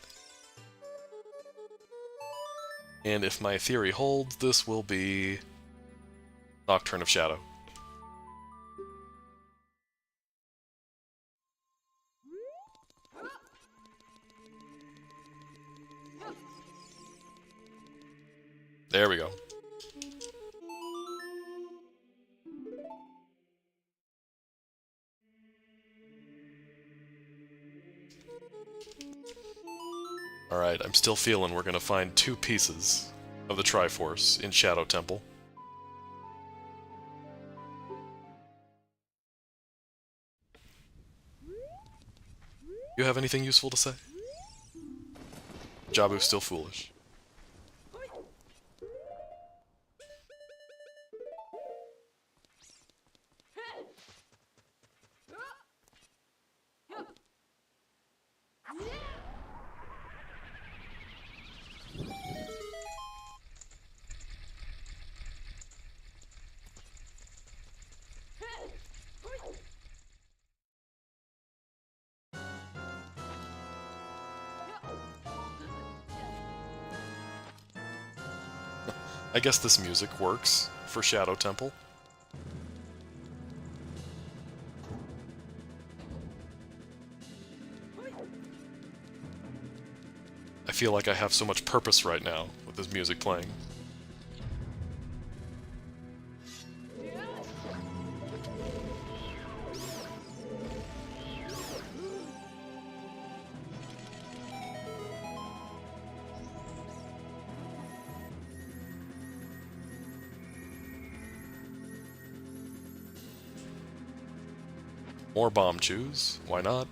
And if my theory holds, this will be Nocturne of Shadow. There we go. Alright, I'm still feeling we're gonna find 2 pieces of the Triforce in Shadow Temple. You have anything useful to say? Jabu's still foolish. I guess this music works for Shadow Temple. I feel like I have so much purpose right now with this music playing. More bomb chews, why not?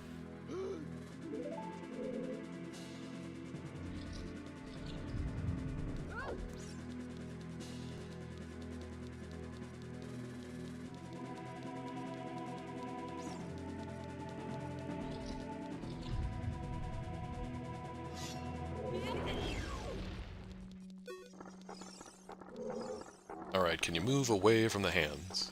Alright, can you move away from the hands?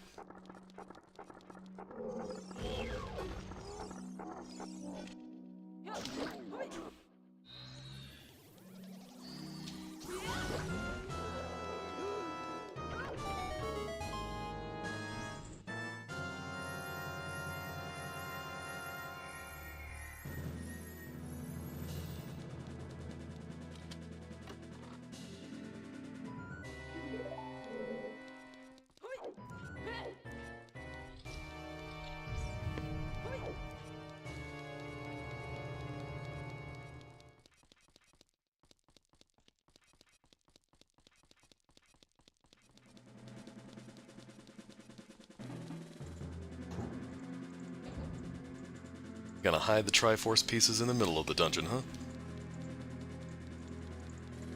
Gonna hide the Triforce pieces in the middle of the dungeon, huh?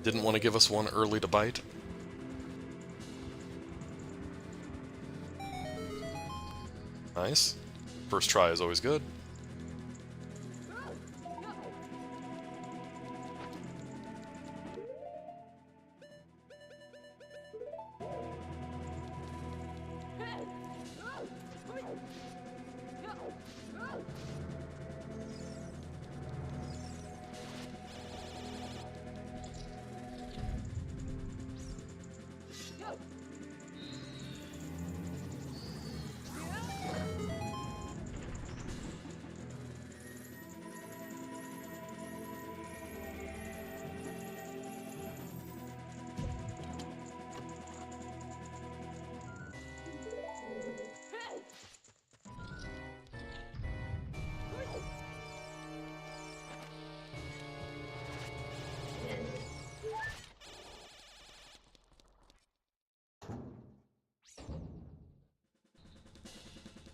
Didn't want to give us one early to bite? Nice. First try is always good.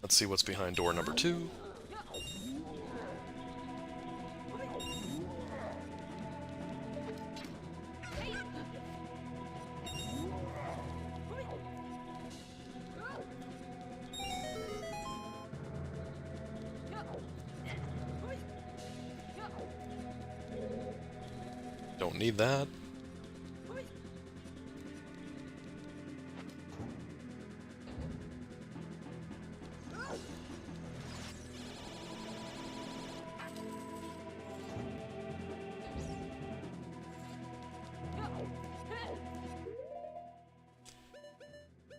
Let's see what's behind door number 2. Don't need that.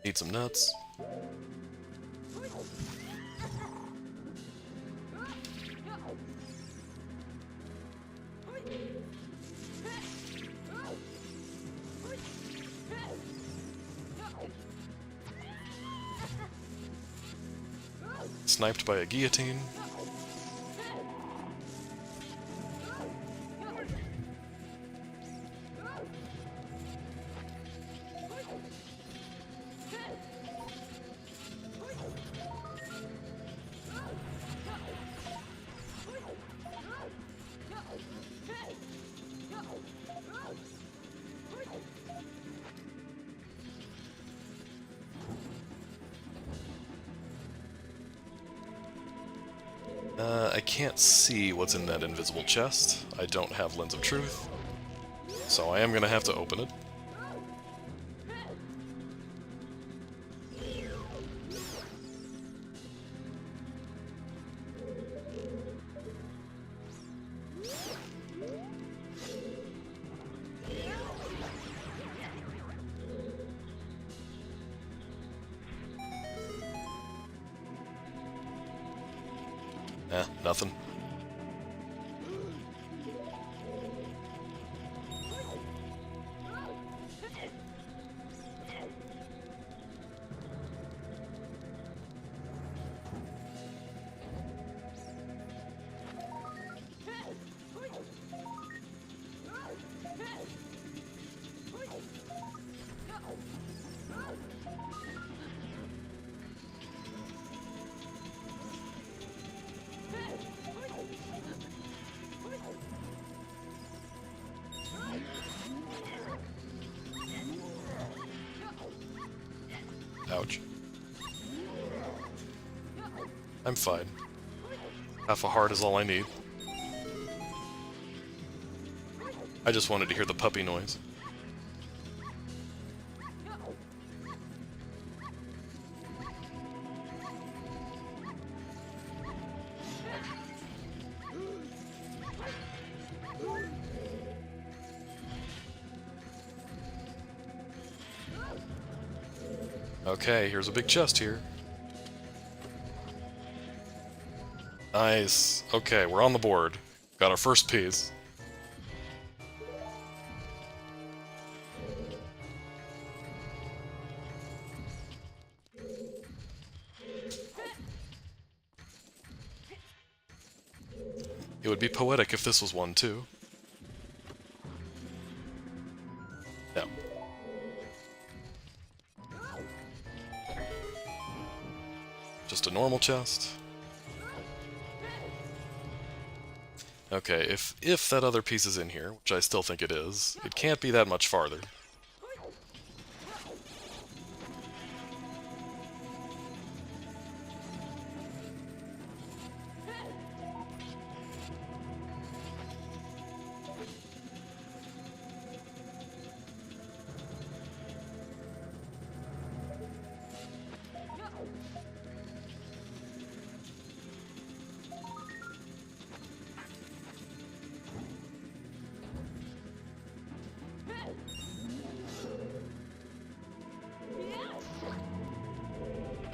Need some nuts. Sniped by a guillotine. I can't see what's in that invisible chest. I don't have Lens of Truth, so I am going to have to open it. Nothing. Ouch. I'm fine. Half a heart is all I need. I just wanted to hear the puppy noise. Okay, here's a big chest here. Nice. Okay, we're on the board. Got our first piece. It would be poetic if this was one, too. No. Just a normal chest. Okay, if that other piece is in here, which I still think it is, it can't be that much farther.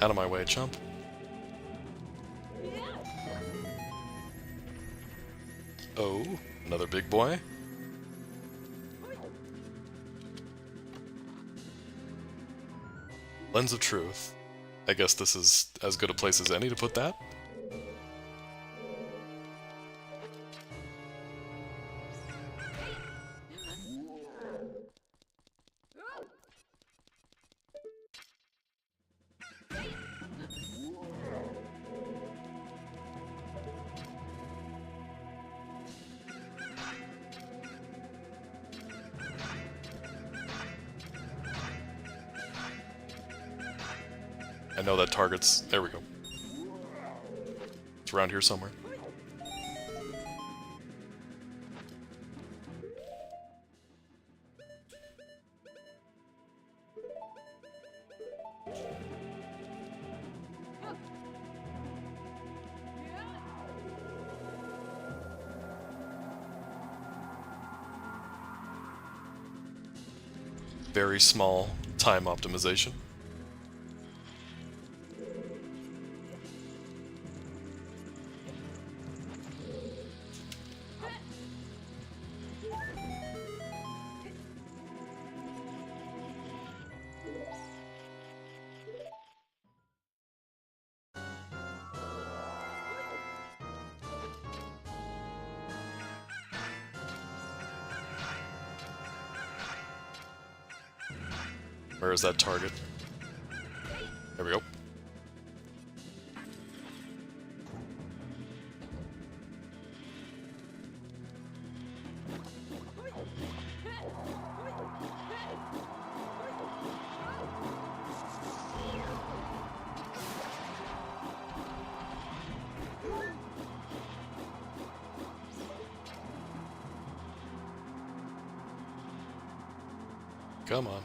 Out of my way, chump. Oh, another big boy. Lens of Truth. I guess this is as good a place as any to put that. I know that target's... there we go. It's around here somewhere. Very small time optimization. Where is that target? There we go. Come on.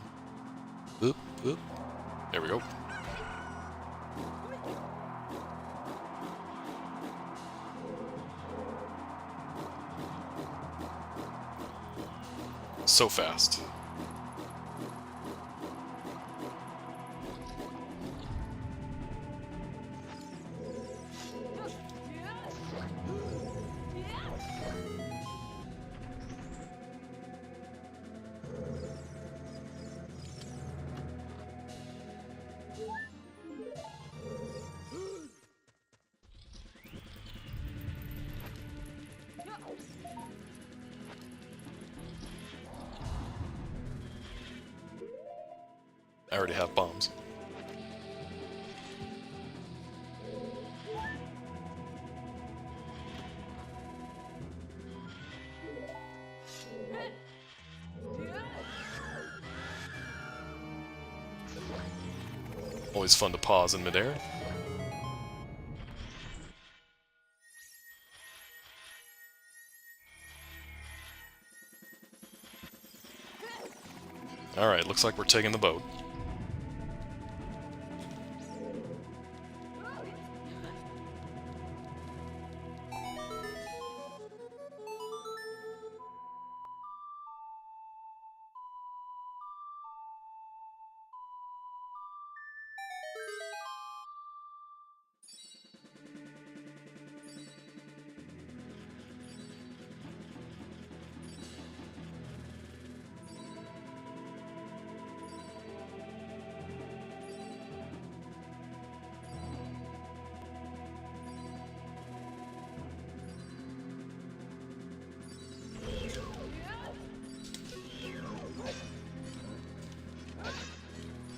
Oop, oop. There we go. So fast. I already have bombs. Always fun to pause in midair. Alright, looks like we're taking the boat.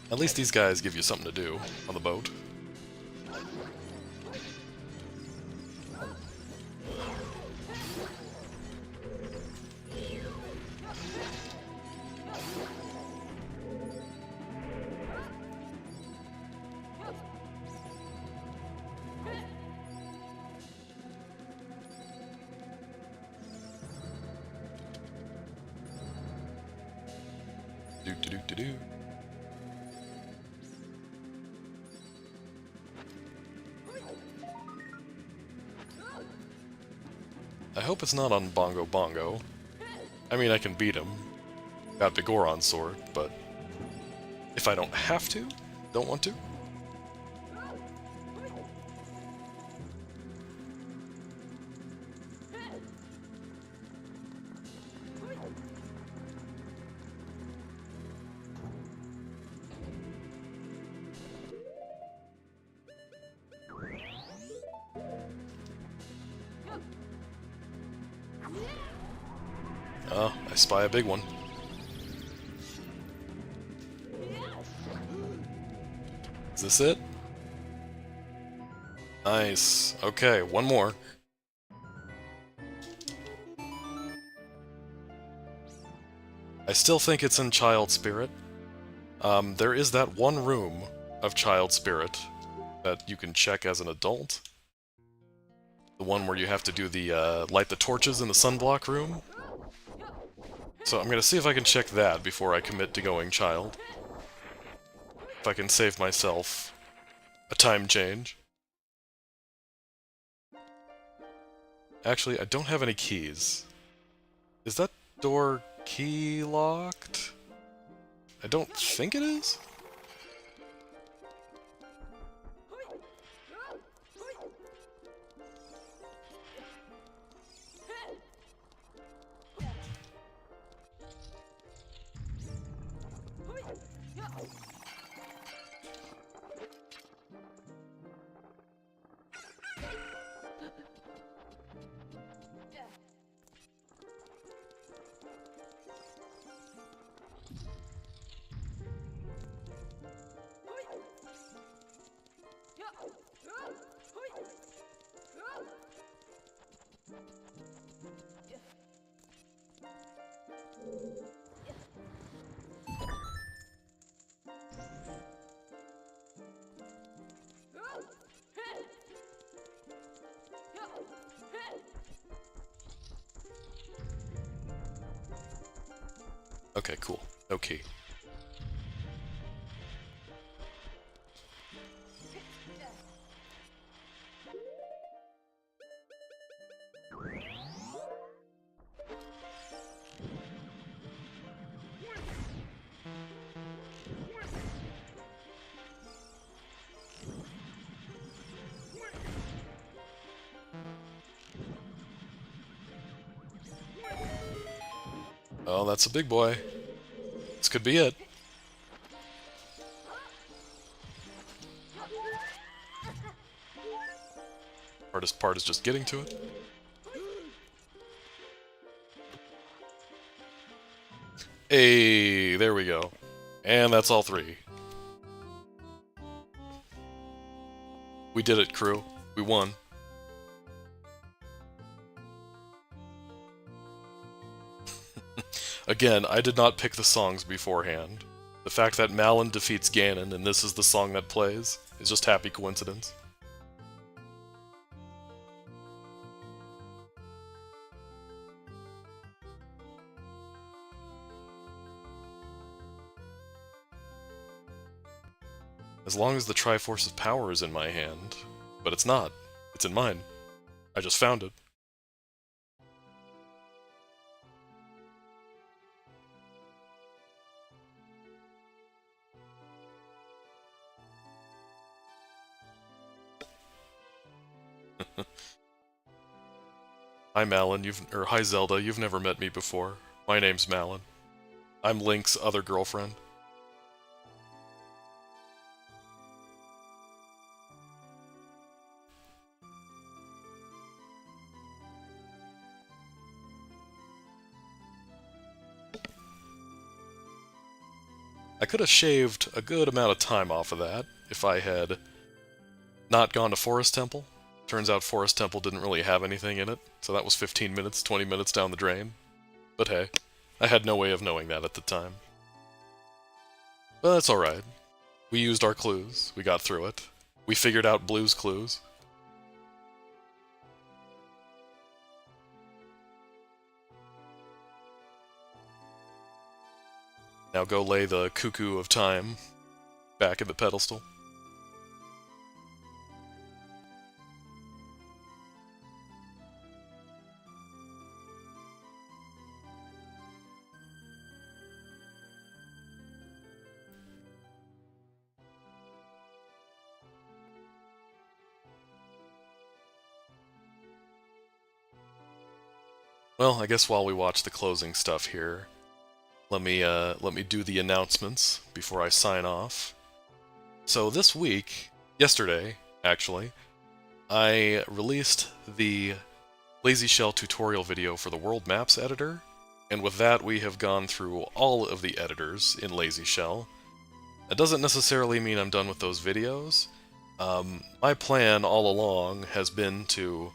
At least these guys give you something to do on the boat. Do-do-do-do-do. I hope it's not on Bongo Bongo. I mean, I can beat him. Got the Goron sword, but if I don't have to, don't want to. Oh, I spy a big one. Is this it? Nice. Okay, one more. I still think it's in Child Spirit. There is that one room of Child Spirit that you can check as an adult. The one where you have to do the, light the torches in the sunblock room. So I'm gonna see if I can check that before I commit to going Child. If I can save myself a time change. Actually, I don't have any keys. Is that door key locked? I don't think it is? Okay, cool. No key. Oh, that's a big boy. This could be it. Hardest part is just getting to it. Hey, there we go. And that's all three. We did it, crew. We won. Again, I did not pick the songs beforehand. The fact that Malon defeats Ganon and this is the song that plays is just happy coincidence. As long as the Triforce of Power is in my hand. But it's not. It's in mine. I just found it. Hi Malon, hi Zelda, you've never met me before. My name's Malon. I'm Link's other girlfriend. I could have shaved a good amount of time off of that if I had not gone to Forest Temple. Turns out Forest Temple didn't really have anything in it, so that was 15 minutes, 20 minutes down the drain. But hey, I had no way of knowing that at the time. But that's alright. We used our clues, we got through it. We figured out Blue's clues. Now go lay the Cuckoo of Time back in the pedestal. Well, I guess while we watch the closing stuff here, let me do the announcements before I sign off. So this week, yesterday, actually, I released the Lazy Shell tutorial video for the World Maps editor, and with that we have gone through all of the editors in Lazy Shell. That doesn't necessarily mean I'm done with those videos. My plan all along has been to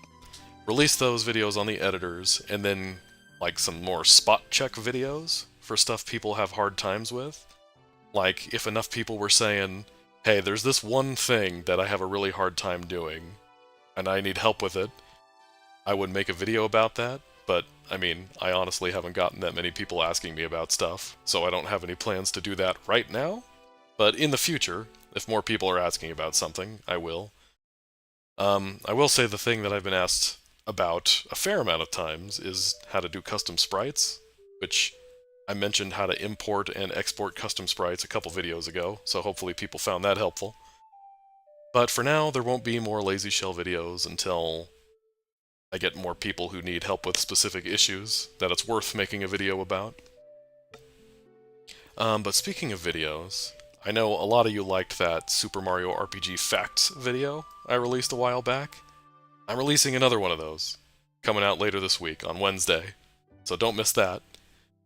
release those videos on the editors, and then like some more spot check videos for stuff people have hard times with. Like, if enough people were saying, hey, there's this one thing that I have a really hard time doing, and I need help with it, I would make a video about that, but, I mean, I honestly haven't gotten that many people asking me about stuff, so I don't have any plans to do that right now. But in the future, if more people are asking about something, I will. I will say the thing that I've been asked about a fair amount of times is how to do custom sprites, which I mentioned how to import and export custom sprites a couple videos ago, so hopefully people found that helpful. But for now, there won't be more Lazy Shell videos until I get more people who need help with specific issues that it's worth making a video about. But speaking of videos, I know a lot of you liked that Super Mario RPG Facts video I released a while back. I'm releasing another one of those, coming out later this week, on Wednesday, so don't miss that.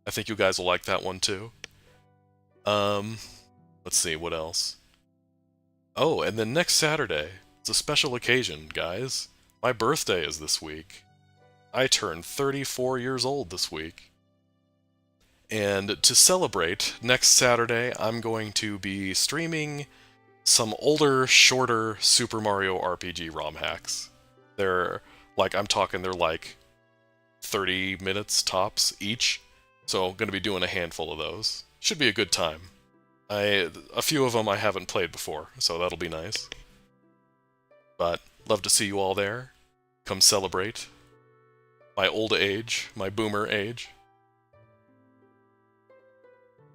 I think you guys will like that one too. Let's see, what else? Oh, and then next Saturday, it's a special occasion, guys. My birthday is this week. I turned 34 years old this week. And to celebrate, next Saturday, I'm going to be streaming some older, shorter Super Mario RPG ROM hacks. They're like 30 minutes tops each, so I'm going to be doing a handful of those. Should be a good time. A few of them I haven't played before, so that'll be nice. But, love to see you all there. Come celebrate my old age, my boomer age.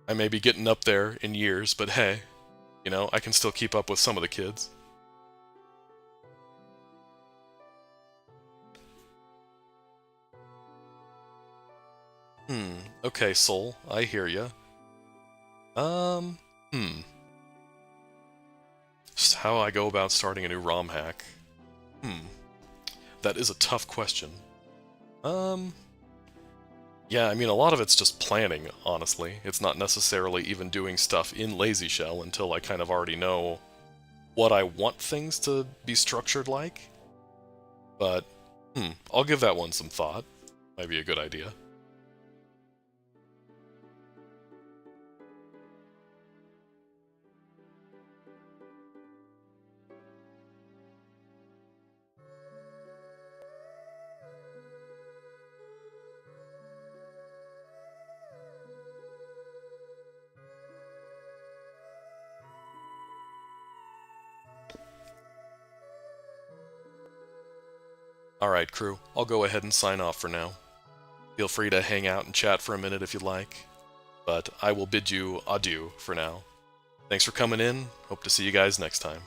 I may be getting up there in years, but hey, you know, I can still keep up with some of the kids. Okay, Soul, I hear ya. Just how I go about starting a new ROM hack. That is a tough question. Yeah, I mean, a lot of it's just planning, honestly. It's not necessarily even doing stuff in Lazy Shell until I kind of already know what I want things to be structured like. But, I'll give that one some thought. Might be a good idea. Alright, crew, I'll go ahead and sign off for now. Feel free to hang out and chat for a minute if you'd like, but I will bid you adieu for now. Thanks for coming in, hope to see you guys next time.